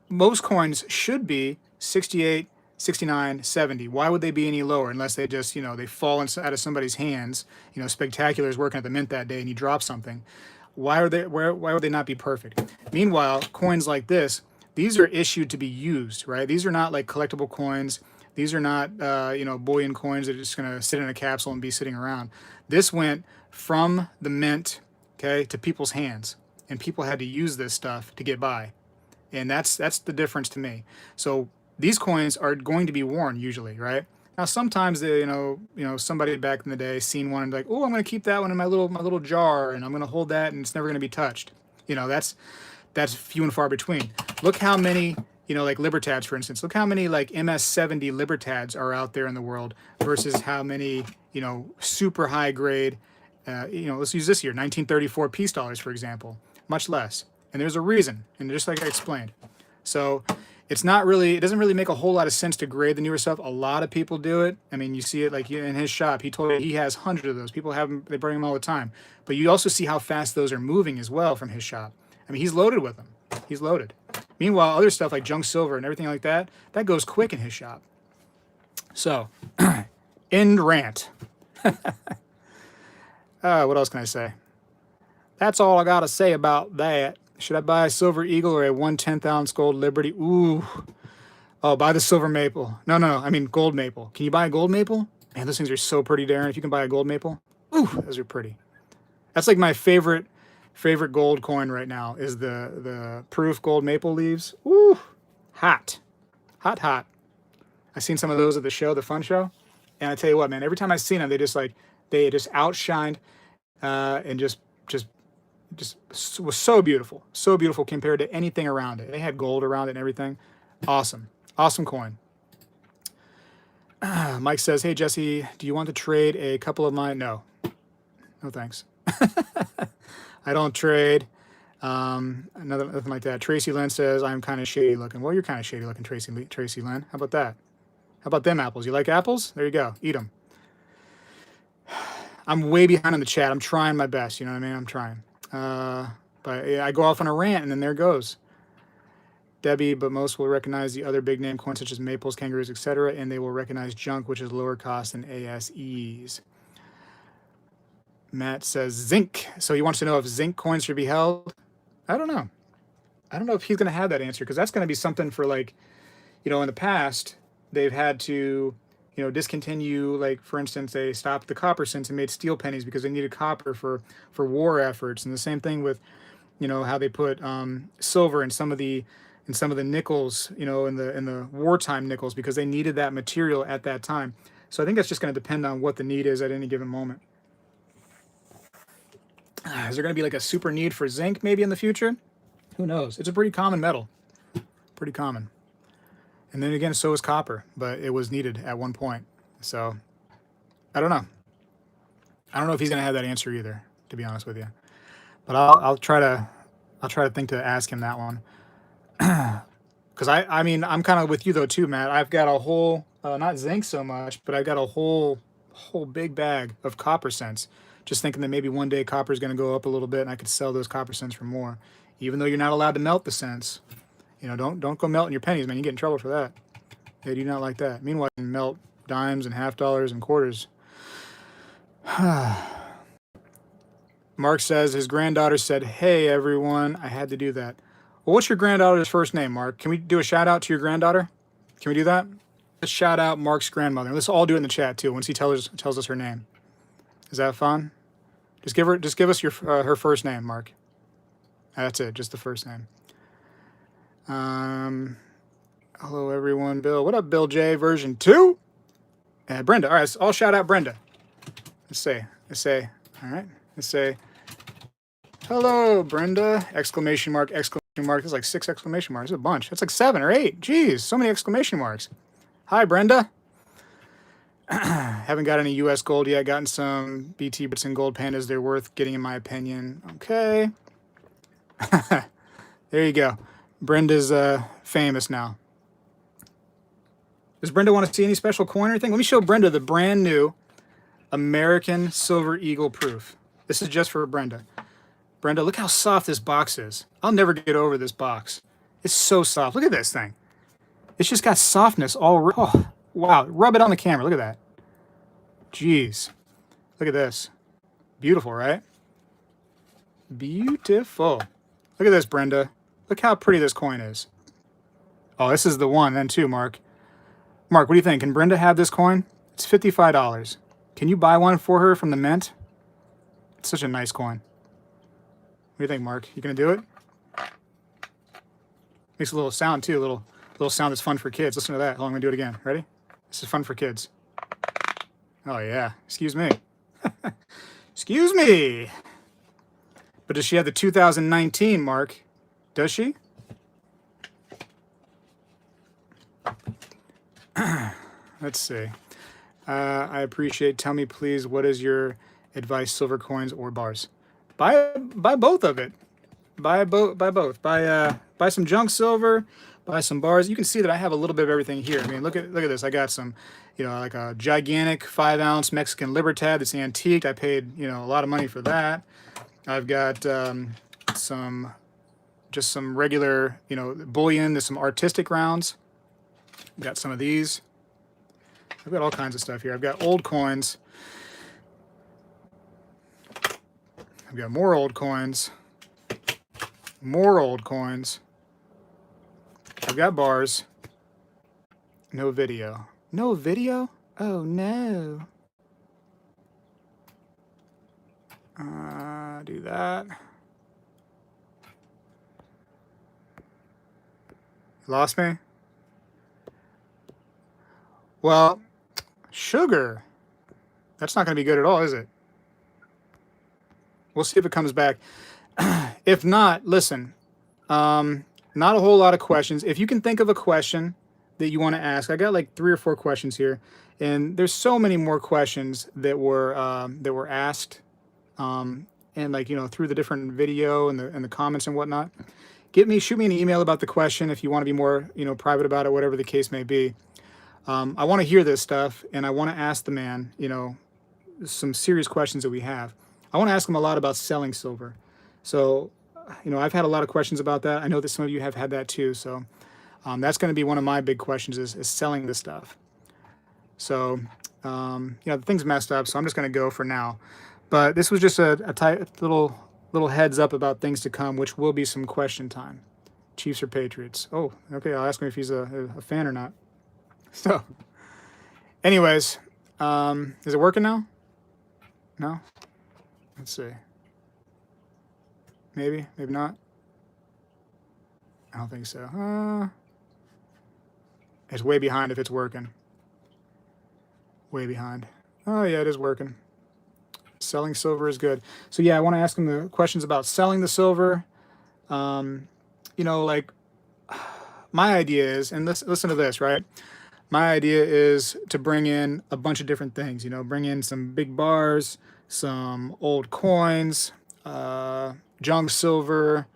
most coins should be 68, 69, 70. Why would they be any lower unless they just, you know, they fall out of somebody's hands? You know, Spegtacular is working at the mint that day and he drops something. Why would they not be perfect? Meanwhile, coins like this, these are issued to be used, right? These are not like collectible coins. These are not, you know, bullion coins that are just going to sit in a capsule and be sitting around. This went from the mint, okay, to people's hands, and people had to use this stuff to get by. And that's the difference to me. So these coins are going to be worn usually, right? Now sometimes they, you know, somebody back in the day seen one and like, oh, I'm going to keep that one in my little jar, and I'm going to hold that, and it's never going to be touched. You know, that's few and far between. Look how many, you know, like Libertads, for instance. Look how many like MS70 Libertads are out there in the world versus how many, you know, super high grade, you know, let's use this year, 1934 peace dollars, for example. Much less. And there's a reason, and just like I explained. So it doesn't really make a whole lot of sense to grade the newer stuff. A lot of people do it. I mean, you see it like in his shop. He told me he has hundreds of those. People have them, they bring them all the time. But you also see how fast those are moving as well from his shop. I mean, he's loaded with them. He's loaded. Meanwhile, other stuff like junk silver and everything like that, that goes quick in his shop. So, end rant. What else can I say? That's all I got to say about that. Should I buy a Silver Eagle or a 1/10 ounce gold Liberty? Ooh. Oh, buy the silver maple. No. I mean gold maple. Can you buy a gold maple? Man, those things are so pretty, Darren. If you can buy a gold maple. Ooh, those are pretty. That's like my favorite gold coin right now is the proof gold maple leaves. Ooh, hot, hot, hot. I seen some of those at the show, the fun show, and I tell you what, man, every time I seen them, they just outshined and just was so beautiful compared to anything around it. They had gold around it and everything. Awesome, awesome coin. Mike says, "Hey Jesse, do you want to trade a couple of mine?" No, no thanks. I don't trade. Nothing like that. Tracy Lynn says, "I'm kind of shady looking." Well, you're kind of shady looking, Tracy Lynn. How about that? How about them apples? You like apples? There you go. Eat them. I'm way behind in the chat. I'm trying my best. You know what I mean? I'm trying. But yeah, I go off on a rant, and then there goes. Debbie, but most will recognize the other big name coins such as maples, kangaroos, etc., and they will recognize junk, which is lower cost than ASEs. Matt says zinc. So he wants to know if zinc coins should be held. I don't know. I don't know if he's going to have that answer, because that's going to be something for, like, you know, in the past, they've had to, you know, discontinue, like, for instance, they stopped the copper cents and made steel pennies because they needed copper for war efforts. And the same thing with, you know, how they put silver in some of the nickels, you know, in the wartime nickels, because they needed that material at that time. So I think that's just going to depend on what the need is at any given moment. Is there going to be like a super need for zinc maybe in the future? Who knows? It's a pretty common metal. Pretty common. And then again, so is copper, but it was needed at one point. So I don't know. I don't know if he's going to have that answer either, to be honest with you. But I'll try to think to ask him that one. Because I mean, I'm kind of with you though too, Matt. I've got a whole, not zinc so much, but I've got a whole big bag of copper cents. Just thinking that maybe one day copper is going to go up a little bit and I could sell those copper cents for more. Even though you're not allowed to melt the cents. You know, don't go melting your pennies, man. You get in trouble for that. They do not like that. Meanwhile, you can melt dimes and half dollars and quarters. Mark says his granddaughter said, "Hey, everyone, I had to do that." Well, what's your granddaughter's first name, Mark? Can we do a shout out to your granddaughter? Can we do that? Let's shout out Mark's grandmother. Let's all do it in the chat too once he tells us her name. Is that fun? Just give us your her first name, Mark. That's it, just the first name. Hello everyone, Bill. What up, Bill J? Version 2? Brenda. All right, so I'll shout out Brenda. Let's say. All right. Let's say, hello, Brenda! Exclamation mark, exclamation mark. There's like 6 exclamation marks. There's a bunch. That's like 7 or 8. Jeez, so many exclamation marks. Hi, Brenda. Haven't got any U.S. gold yet. Gotten some BT Brits and gold pandas. They're worth getting, in my opinion. Okay. There you go. Brenda's famous now. Does Brenda want to see any special coin or anything? Let me show Brenda the brand new American Silver Eagle proof. This is just for Brenda. Brenda, look how soft this box is. I'll never get over this box. It's so soft. Look at this thing. It's just got softness all. Oh, wow. Rub it on the camera. Look at that. Jeez. Look at this. Beautiful, right? Beautiful. Look at this, Brenda. Look how pretty this coin is. Oh, this is the one then too, Mark. Mark, what do you think? Can Brenda have this coin? It's $55. Can you buy one for her from the mint? It's such a nice coin. What do you think, Mark? You gonna do it? Makes a little sound too, a little sound that's fun for kids. Listen to that. Hold on, I'm gonna do it again. Ready? This is fun for kids. Oh yeah. Excuse me. Excuse me. But does she have the 2019, Mark? Does she? Let's see. I appreciate. Tell me, please, what is your advice? Silver coins or bars? Buy both of it. Buy both. Buy some junk silver. Buy some bars. You can see that I have a little bit of everything here. I mean, look at this. I got some, you know, like a gigantic 5-ounce Mexican Libertad that's antiqued. I paid, you know, a lot of money for that. I've got just some regular, you know, bullion. There's some artistic rounds. Got some of these. I've got all kinds of stuff here. I've got old coins. I've got more old coins. More old coins. I've got bars. No video. No video? Oh no. Do that. Lost me? Well, sugar. That's not going to be good at all, is it? We'll see if it comes back. If not, listen. Not a whole lot of questions. If you can think of a question that you want to ask, I got like 3 or 4 questions here, and there's so many more questions that were asked, and like through the different video and the comments and whatnot. Shoot me an email about the question if you want to be more private about it, whatever the case may be. I want to hear this stuff, and I want to ask the man some serious questions that we have. I want to ask him a lot about selling silver. So, I've had a lot of questions about that. I know that some of you have had that too. So that's going to be one of my big questions is selling this stuff. So, the thing's messed up, so I'm just going to go for now. But this was just a tight little heads up about things to come, which will be some question time. Chiefs or Patriots? Oh, okay. I'll ask him if he's a fan or not. So, anyways, is it working now? No? Let's see. Maybe not. I don't think so. It's way behind if it's working. Way behind. Oh yeah, it is working. Selling silver is good. So yeah, I want to ask him the questions about selling the silver. Like my idea is, and listen to this, right? My idea is to bring in a bunch of different things, bring in some big bars, some old coins, junk silver.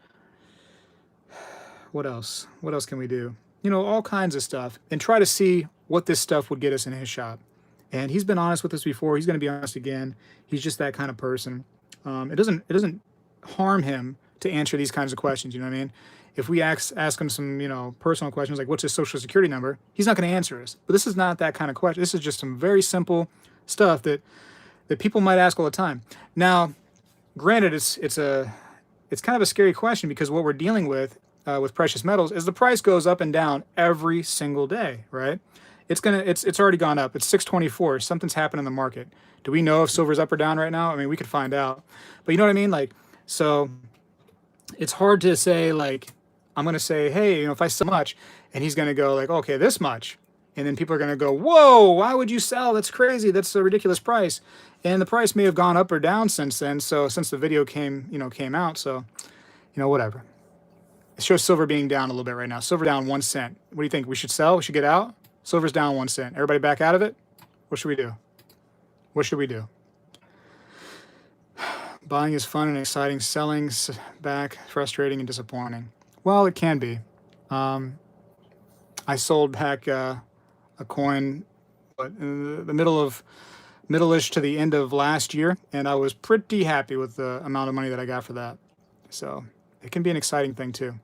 What else? What else can we do? All kinds of stuff, and try to see what this stuff would get us in his shop. And he's been honest with us before. He's going to be honest again. He's just that kind of person. It doesn't harm him to answer these kinds of questions. You know what I mean? If we ask him some personal questions like what's his social security number, he's not going to answer us. But this is not that kind of question. This is just some very simple stuff that people might ask all the time. Now, granted, it's kind of a scary question because what we're dealing with precious metals is the price goes up and down every single day, right? It's already gone up. It's 624. Something's happened in the market. Do we know if silver's up or down right now? I mean, we could find out. But you know what I mean? Like, so it's hard to say, like, I'm going to say, hey, if I sell much, and he's going to go like, okay, this much. And then people are going to go, whoa, why would you sell? That's crazy. That's a ridiculous price. And the price may have gone up or down since then. So since the video came out. So, whatever. It shows silver being down a little bit right now. Silver down 1 cent. What do you think? We should sell? We should get out? Silver's down 1 cent. Everybody back out of it? What should we do? What should we do? Buying is fun and exciting. Selling's back frustrating and disappointing. Well, it can be. I sold back a coin in the middle-ish to the end of last year, and I was pretty happy with the amount of money that I got for that. So it can be an exciting thing too.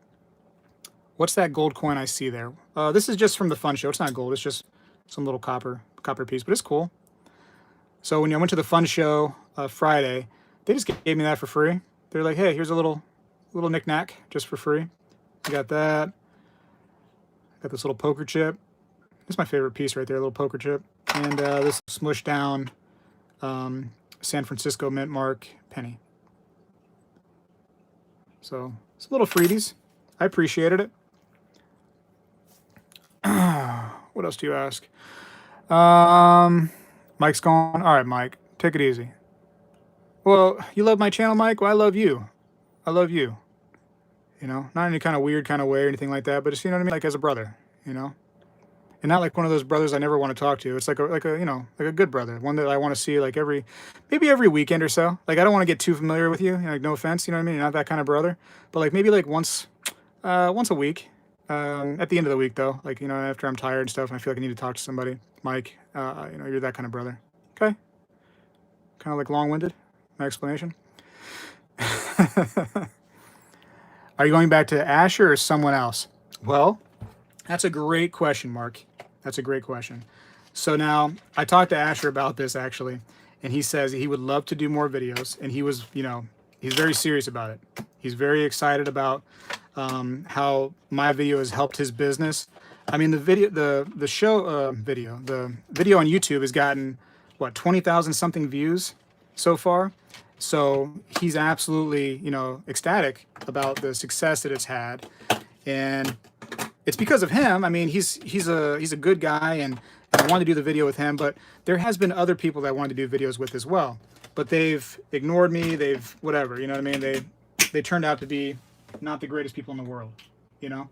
What's that gold coin I see there? This is just from the fun show. It's not gold. It's just some little copper piece, but it's cool. So when I went to the fun show Friday, they just gave me that for free. They're like, hey, here's a little knick-knack just for free. I got that. Got this little poker chip. This is my favorite piece right there, a little poker chip. And this smushed down San Francisco Mint Mark penny. So it's a little freebies. I appreciated it. What else do you ask? Mike's gone. All right, Mike, take it easy. Well, you love my channel, Mike? Well, I love you. I love you. Not in any kind of weird kind of way or anything like that, but just, what I mean? Like as a brother, And not like one of those brothers I never want to talk to. It's like a good brother, one that I want to see like maybe every weekend or so. Like I don't want to get too familiar with you. Like no offense, you know what I mean? You're not that kind of brother, but like maybe like once a week. At the end of the week though, like after I'm tired and stuff, and I feel like I need to talk to somebody. Mike, you're that kind of brother. Okay. Kind of like long-winded. My explanation. Are you going back to Asher or someone else? Well, that's a great question, Mark. That's a great question. So now I talked to Asher about this actually, and he says he would love to do more videos, and he was, he's very serious about it. He's very excited about how my video has helped his business. I mean, the video on YouTube has gotten what 20,000 something views so far, So he's absolutely, you know, ecstatic about the success that it's had, and it's because of him. I mean, he's a good guy, and I wanted to do the video with him, but there has been other people that I wanted to do videos with as well, but they've ignored me. They've whatever, you know what I mean? They turned out to be not the greatest people in the world, you know,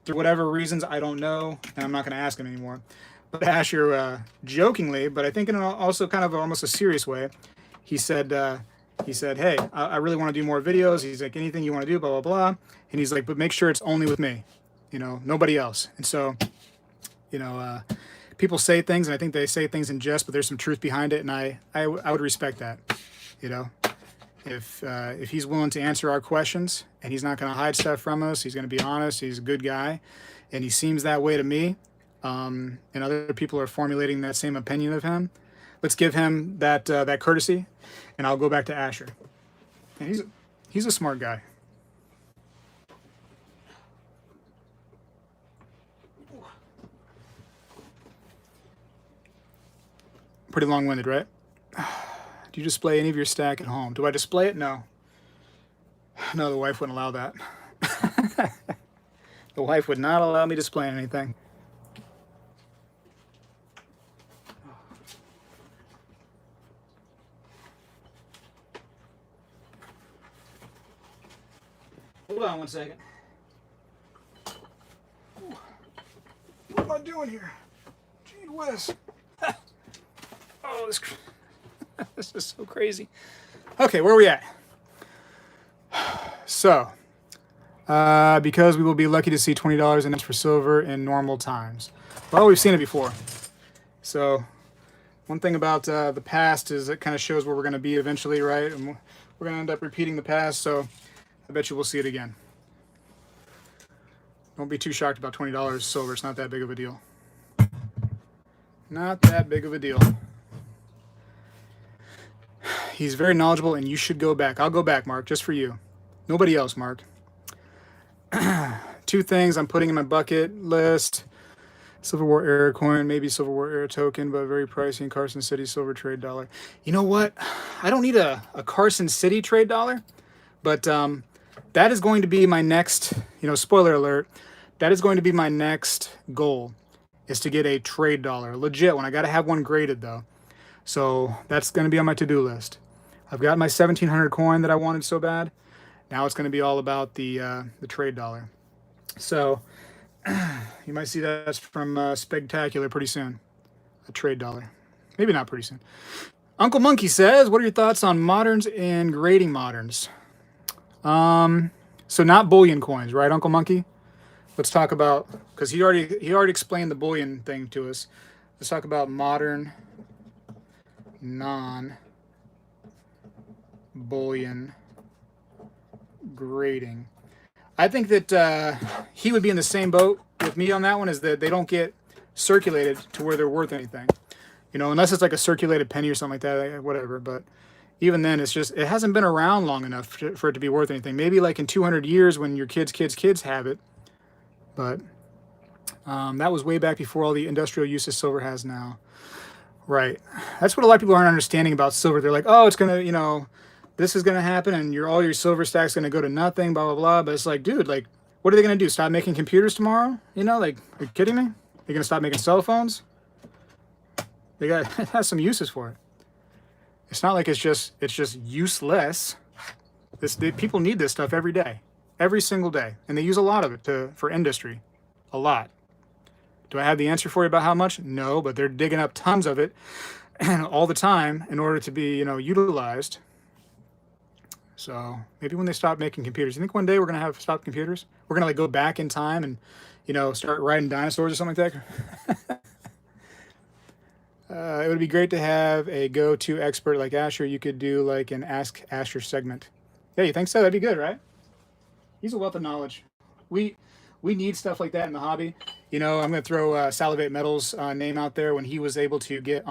through whatever reasons I don't know, and I'm not going to ask him anymore. But Asher, jokingly, but I think in also kind of almost a serious way, he said, hey, I really want to do more videos. He's like, anything you want to do, blah, blah, blah. And he's like, but make sure it's only with me, you know, nobody else. And so, you know, people say things, and I think they say things in jest, but there's some truth behind it. And I would respect that, you know, if he's willing to answer our questions and he's not going to hide stuff from us, he's going to be honest. He's a good guy, and he seems that way to me. And other people are formulating that same opinion of him. Let's give him that that courtesy, and I'll go back to Asher. And he's a smart guy. Pretty long-winded, right? Do you display any of your stack at home? Do I display it? No. No, the wife wouldn't allow that. The wife would not allow me to display anything. Hold on one second. What am I doing here? Gee whiz. Oh, this is so crazy. Okay, where are we at? So, because we will be lucky to see $20 in for silver in normal times. Well, we've seen it before. So, one thing about the past is it kind of shows where we're going to be eventually, right? And we're going to end up repeating the past, so I bet you we'll see it again. Don't be too shocked about $20 silver. It's not that big of a deal. Not that big of a deal. He's very knowledgeable, and you should go back. I'll go back, Mark, just for you. Nobody else, Mark. 2 things I'm putting in my bucket list. Civil War era coin, maybe Civil War era token, but very pricey in Carson City silver trade dollar. You know what? I don't need a Carson City trade dollar, but that is going to be my next, you know, spoiler alert, that is going to be my next goal, is to get a trade dollar. Legit one. I got to have one graded, though. So that's going to be on my to-do list. I've got my 1700 coin that I wanted so bad. Now it's going to be all about the trade dollar. So you might see that's from Spegtacular pretty soon. A trade dollar. Maybe not pretty soon. Uncle Monkey says, what are your thoughts on moderns and grading moderns? So not bullion coins, right, Uncle Monkey? Let's talk about, because he already explained the bullion thing to us. Let's talk about modern non-bullion grading. I think that he would be in the same boat with me on that one, is that they don't get circulated to where they're worth anything. You know, unless it's like a circulated penny or something like that, whatever. But even then, it's just, it hasn't been around long enough for it to be worth anything. Maybe like in 200 years when your kids' have it. But that was way back before all the industrial uses silver has now. Right. That's what a lot of people aren't understanding about silver. They're like, oh, it's going to, you know, this is going to happen and all your silver stack's going to go to nothing, blah, blah, blah. But it's like, dude, like, what are they going to do? Stop making computers tomorrow? You know, like, are you kidding me? They're going to stop making cell phones? It has some uses for it. It's not like it's just useless. People need this stuff every day, every single day. And they use a lot of it for industry, a lot. Do I have the answer for you about how much? No, but they're digging up tons of it all the time in order to be, you know, utilized. So maybe when they stop making computers, you think one day we're going to have stop computers? We're going to like go back in time and, you know, start riding dinosaurs or something like that? It would be great to have a go-to expert like Asher. You could do like an Ask Asher segment. Yeah, you think so? That'd be good, right? He's a wealth of knowledge. We need stuff like that in the hobby. You know, I'm going to throw Salivate Metal's name out there. When he was able to get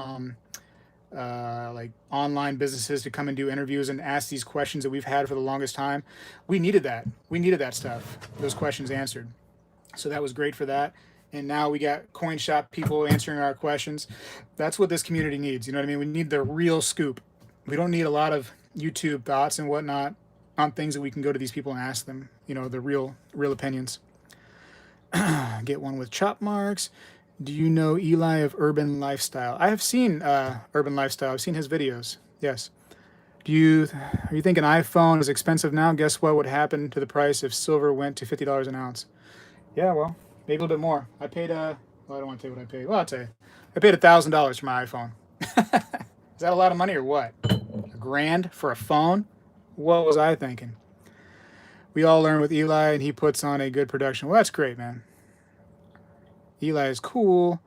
like online businesses to come and do interviews and ask these questions that we've had for the longest time, we needed that. We needed that stuff, those questions answered. So that was great for that. And now we got coin shop people answering our questions. That's what this community needs. You know what I mean? We need the real scoop. We don't need a lot of, YouTube thoughts and whatnot on things that we can go to these people and ask them, you know, the real opinions. Get one with chop marks. Do you know Eli of Urban Lifestyle? I have seen Urban Lifestyle. I've seen his videos. Yes. Are you thinking iPhone is expensive now? Guess what would happen to the price if silver went to $50 an ounce? Yeah, well, maybe a little bit more. I paid well, I don't want to tell you what I paid. Well, I'll tell you. I paid $1,000 for my iPhone. Is that a lot of money or what? $1,000 for a phone? What was I thinking? We all learn with Eli, and he puts on a good production. Well, that's great, man. Eli is cool.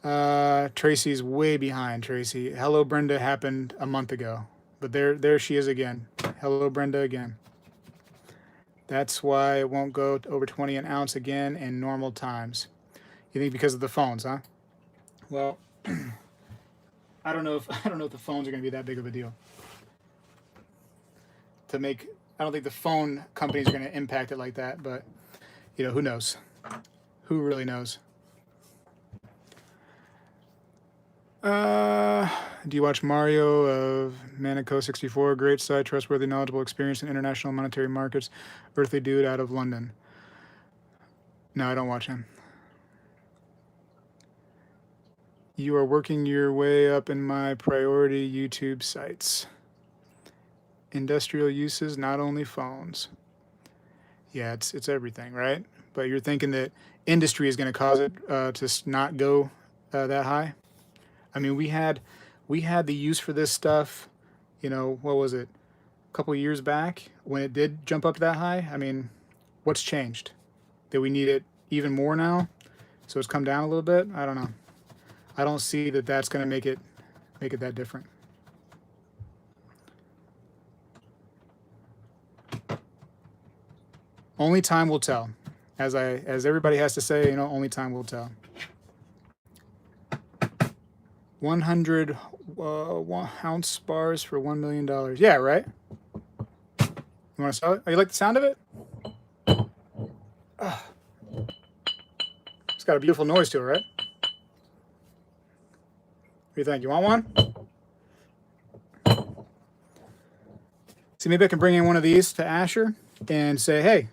Tracy's way behind. Tracy, hello Brenda happened a month ago, but there she is again. Hello Brenda again. That's why it won't go over 20 an ounce again in normal times. You think because of the phones, huh? Well, I don't know if the phones are going to be that big of a deal. I don't think the phone companies are going to impact it like that, but you know, who knows? Who really knows? Do you watch Mario of Manico 64? Great site, trustworthy, knowledgeable, experience in international monetary markets. Earthly dude out of London. No, I don't watch him. You are working your way up in my priority YouTube sites. Industrial uses, not only phones. Yeah, it's everything, right? But you're thinking that industry is going to cause it to not go that high? I mean, we had the use for this stuff, you know, what was it, a couple of years back when it did jump up that high. I mean, what's changed? That we need it even more now? So it's come down a little bit? I don't know. I don't see that that's going to make it that different. Only time will tell. As everybody has to say, you know, only time will tell. 100 ounce bars for $1 million. Yeah, right? You want to sell it? Oh, you like the sound of it? It's got a beautiful noise to it, right? What do you think? You want one? See, maybe I can bring in one of these to Asher and say, hey,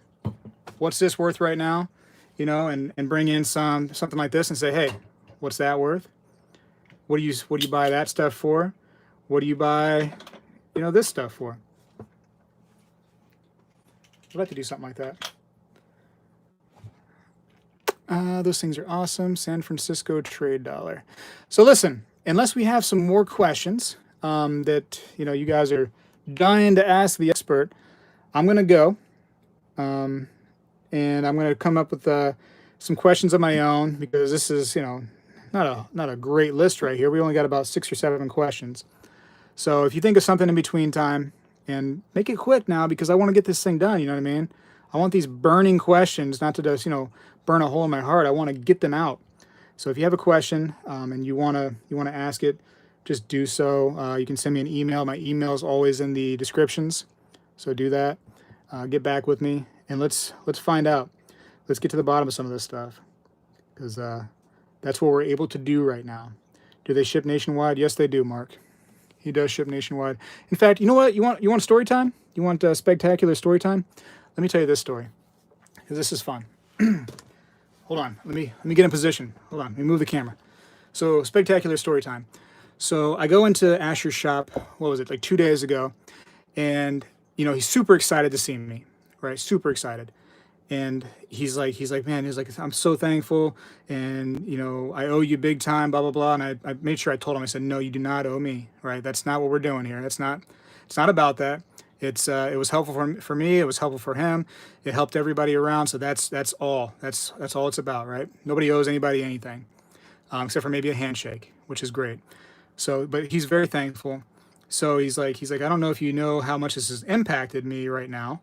what's this worth right now? You know, and bring in something like this and say, hey, what's that worth? What do you buy that stuff for? What do you buy, you know, this stuff for? I'd like to do something like that. Those things are awesome. San Francisco trade dollar. So listen, unless we have some more questions that, you know, you guys are dying to ask the expert, I'm going to go. And I'm going to come up with some questions of my own, because this is, you know, not a great list right here. We only got about 6 or 7 questions. So if you think of something in between time, and make it quick now, because I want to get this thing done, you know what I mean? I want these burning questions not to just, you know, burn a hole in my heart. I want to get them out. So if you have a question and you want to ask it, just do so. You can send me an email. My email is always in the descriptions. So do that. Get back with me, and let's find out. Let's get to the bottom of some of this stuff, because that's what we're able to do right now. Do they ship nationwide? Yes, they do, Mark. He does ship nationwide. In fact, you know what? You want story time? You want spectacular story time? Let me tell you this story, because this is fun. Hold on. Let me get in position. Hold on. Let me move the camera. So, spectacular story time. So I go into Asher's shop. What was it, like 2 days ago? And you know, he's super excited to see me, right? Super excited. And he's like, man, I'm so thankful, and you know, I owe you big time, blah blah blah. And I made sure I told him, I said, no, you do not owe me, right? That's not what we're doing here. It's not about that. It was helpful for me. It was helpful for him. It helped everybody around. So that's all. That's all it's about, right? Nobody owes anybody anything, except for maybe a handshake, which is great. So, but he's very thankful. So he's like, I don't know if you know how much this has impacted me right now.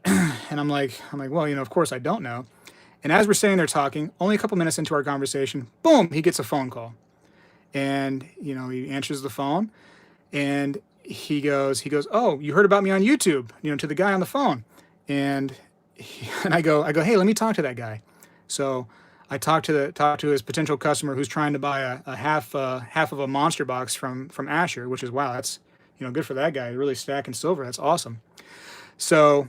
And I'm like, well, you know, of course I don't know. And as we're sitting there talking, only a couple minutes into our conversation, boom, he gets a phone call. And, you know, he answers the phone, and he goes, oh, you heard about me on YouTube, you know, to the guy on the phone. And I go, hey, let me talk to that guy. So I talk to his potential customer who's trying to buy a half of a monster box from Asher, which is, wow, good for that guy. Really stacking silver. That's awesome. So,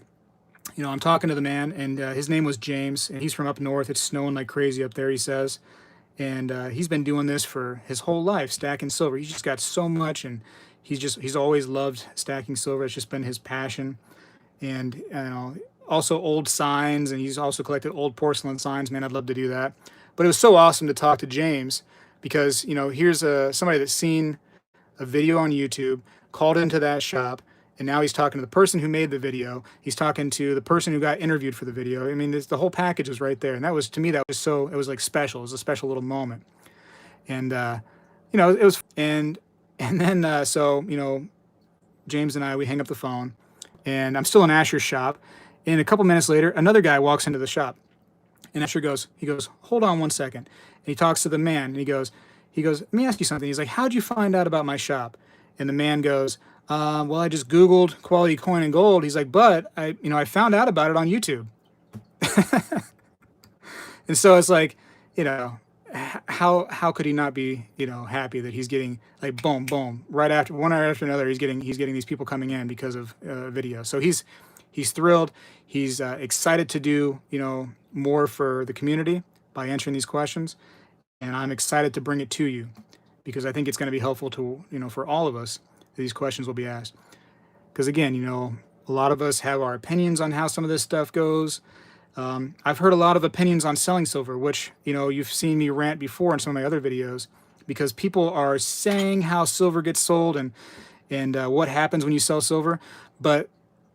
I'm talking to the man, and his name was James, and he's from up north. It's snowing like crazy up there, he says. And he's been doing this for his whole life, stacking silver. He's just got so much, and he's always loved stacking silver. It's just been his passion. And also old signs, and he's also collected old porcelain signs. Man, I'd love to do that. But it was so awesome to talk to James because here's somebody that's seen a video on YouTube, called into that shop, and now he's talking to the person who made the video. He's talking to the person who got interviewed for the video. I mean, the whole package was right there, and that was, to me, it was like special. It was a special little moment, and it was, and then James and I, we hang up the phone, and I'm still in Asher's shop, and a couple minutes later, another guy walks into the shop, and Asher goes, hold on one second, and he talks to the man, and he goes, let me ask you something. He's like, how'd you find out about my shop? And the man goes, well, I just Googled quality coin and gold. He's like, but I found out about it on YouTube. And so it's like, how could he not be, happy that he's getting like boom, boom, one right after another. He's getting these people coming in because of video. So he's thrilled. He's excited to do, more for the community by answering these questions. And I'm excited to bring it to you because I think it's going to be helpful to, for all of us, these questions will be asked. Because again, a lot of us have our opinions on how some of this stuff goes. I've heard a lot of opinions on selling silver, which, you've seen me rant before in some of my other videos, because people are saying how silver gets sold and what happens when you sell silver, but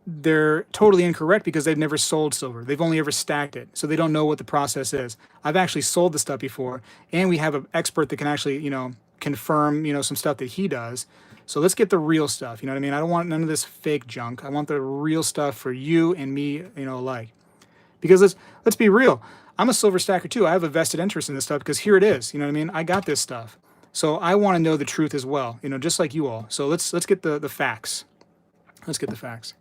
they're totally incorrect because they've never sold silver. They've only ever stacked it, so they don't know what the process is. I've actually sold the stuff before, and we have an expert that can actually, confirm, some stuff that he does. So let's get the real stuff. You know what I mean? I don't want none of this fake junk. I want the real stuff for you and me, alike. Because let's be real. I'm a silver stacker too. I have a vested interest in this stuff because here it is. You know what I mean? I got this stuff. So I want to know the truth as well, just like you all. So let's get the facts. Let's get the facts.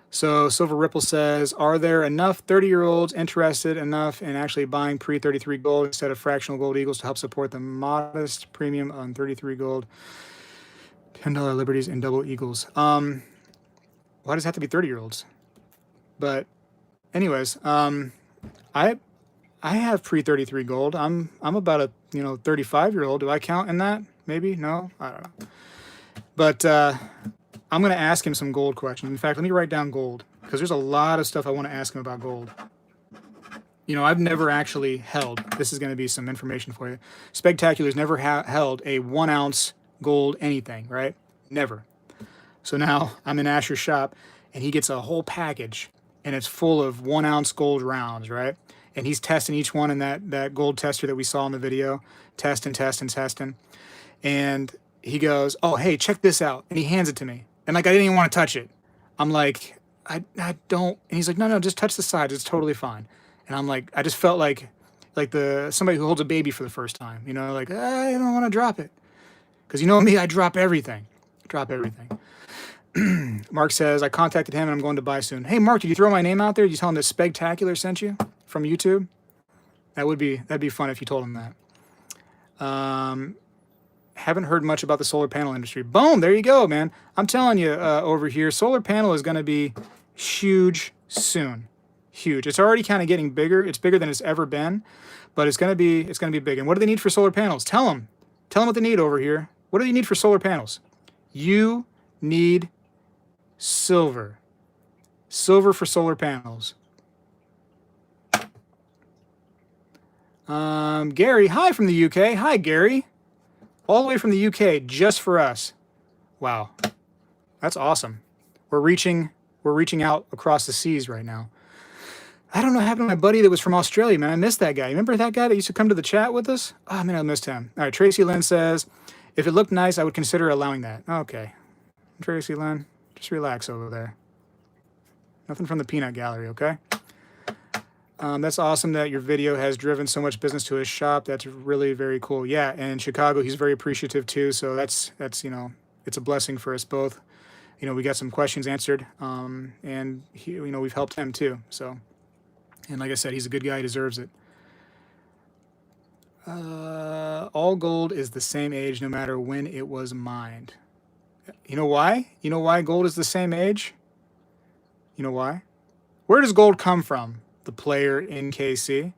So Silver Ripple says, are there enough 30-year-olds interested enough in actually buying pre-33 gold instead of fractional gold eagles to help support the modest premium on 33 gold, $10 liberties, and double eagles? Why does it have to be 30-year-olds? But anyways, I have pre-33 gold. I'm about a 35-year-old. Do I count in that? Maybe? No? I don't know. But I'm going to ask him some gold questions. In fact, let me write down gold because there's a lot of stuff I want to ask him about gold. I've never actually held. This is going to be some information for you. Spegtacular's never held a 1 ounce gold anything, right? Never. So now I'm in Asher's shop and he gets a whole package and it's full of 1 ounce gold rounds, right? And he's testing each one in that gold tester that we saw in the video, testing. And he goes, oh, hey, check this out. And he hands it to me. And like, I didn't even want to touch it. I'm like, I don't. And he's like, no, just touch the sides. It's totally fine. And I'm like, I just felt like somebody who holds a baby for the first time, like, I don't want to drop it. Because me, I drop everything. Mark says, I contacted him and I'm going to buy soon. Hey, Mark, did you throw my name out there? Did you tell him that Spegtacular sent you from YouTube? That'd be fun if you told him that. Haven't heard much about the solar panel industry. Boom, there you go, man. I'm telling you over here, solar panel is going to be huge soon. Huge. It's already kind of getting bigger. It's bigger than it's ever been, but it's going to be big. And what do they need for solar panels? Tell them what they need over here. What do you need for solar panels? You need silver. Silver for solar panels. Gary, hi from the UK. Hi, Gary. All the way from the UK just for us. Wow. That's awesome. We're reaching out across the seas right now. I don't know what happened to my buddy that was from Australia, man. I missed that guy. Remember that guy that used to come to the chat with us? Oh, man, I missed him. All right, Tracy Lynn says, if it looked nice, I would consider allowing that. Okay. Tracy Lynn, just relax over there. Nothing from the peanut gallery, okay? That's awesome that your video has driven so much business to his shop. That's really very cool. Yeah, and in Chicago, he's very appreciative too. So that's it's a blessing for us both. We got some questions answered, and we've helped him too. So, and like I said, he's a good guy. He deserves it. All gold is the same age, no matter when it was mined. You know why? You know why gold is the same age? You know why? Where does gold come from? The player in KC.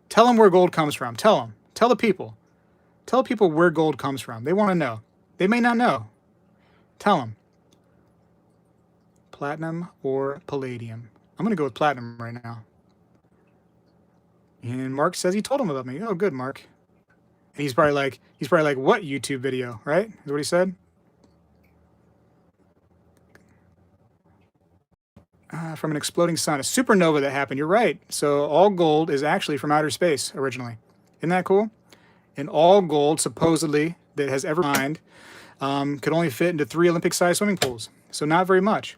Tell them where gold comes from. Tell them. Tell the people. Tell people where gold comes from. They want to know. They may not know. Tell them. Platinum or palladium? I'm going to go with platinum right now. And Mark says he told him about me. Oh, good, Mark. And he's probably like, what YouTube video, right? Is what he said. From an exploding sun, a supernova that happened. You're right. So all gold is actually from outer space originally. Isn't that cool? And all gold, supposedly, that has ever mined could only fit into 3 Olympic-sized swimming pools. So not very much.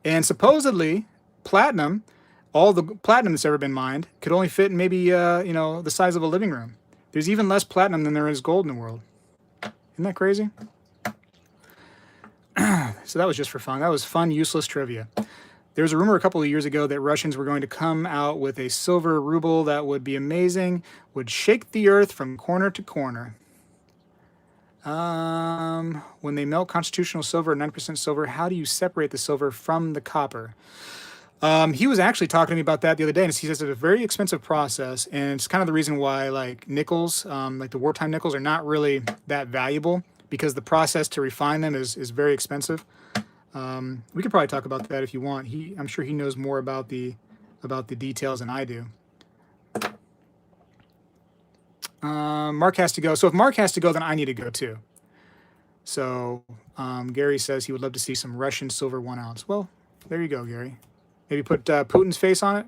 And supposedly, platinum, all the platinum that's ever been mined, could only fit in maybe, you know, the size of a living room. There's even less platinum than there is gold in the world. Isn't that crazy? So that was just for fun. That was fun, useless trivia. There was a rumor a couple of years ago that Russians were going to come out with a silver ruble that would be amazing, would shake the earth from corner to corner. When they melt constitutional silver, 9% silver, how do you separate the silver from the copper? He was actually talking to me about that the other day, and he says it's a very expensive process, and it's kind of the reason why, like, nickels, like the wartime nickels, are not really that valuable, because the process to refine them is very expensive. We could probably talk about that if you want. I'm sure he knows more about the details than I do. Mark has to go. So if Mark has to go, then I need to go too. So Gary says he would love to see some Russian silver 1 ounce. Well, there you go, Gary. Maybe put Putin's face on it.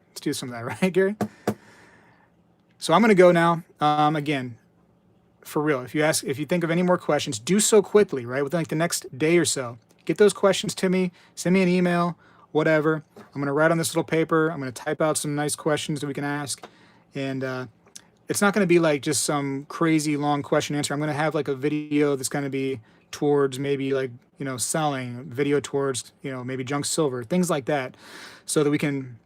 Let's do some of that, right, Gary? So I'm going to go now. Again, for real, if you think of any more questions, do so quickly, right? Within like the next day or so. Get those questions to me. Send me an email, whatever. I'm going to write on this little paper. I'm going to type out some nice questions that we can ask. And it's not going to be like just some crazy long question answer. I'm going to have like a video that's going to be towards maybe like, you know, selling, video towards, you know, maybe junk silver, things like that, so that we can,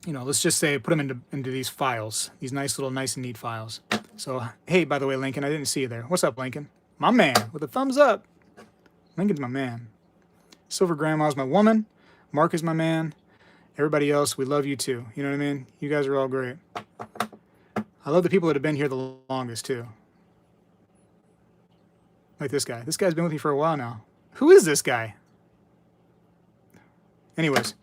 you know, let's just say put them into these files, these nice little nice and neat files. So, hey, by the way, Lincoln, I didn't see you there. What's up, Lincoln? My man with a thumbs up. Lincoln's my man. Silver Grandma's my woman. Mark is my man. Everybody else, we love you too. You know what I mean? You guys are all great. I love the people that have been here the longest too. Like this guy. This guy's been with me for a while now. Who is this guy? Anyways,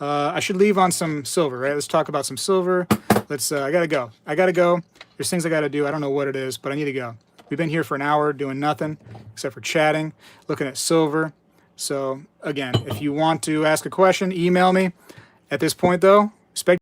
I should leave on some silver, right? Let's talk about some silver. Let's. I gotta go. There's things I gotta do. I don't know what it is, but I need to go. We've been here for an hour doing nothing except for chatting, looking at silver. So again, if you want to ask a question, email me. At this point, though,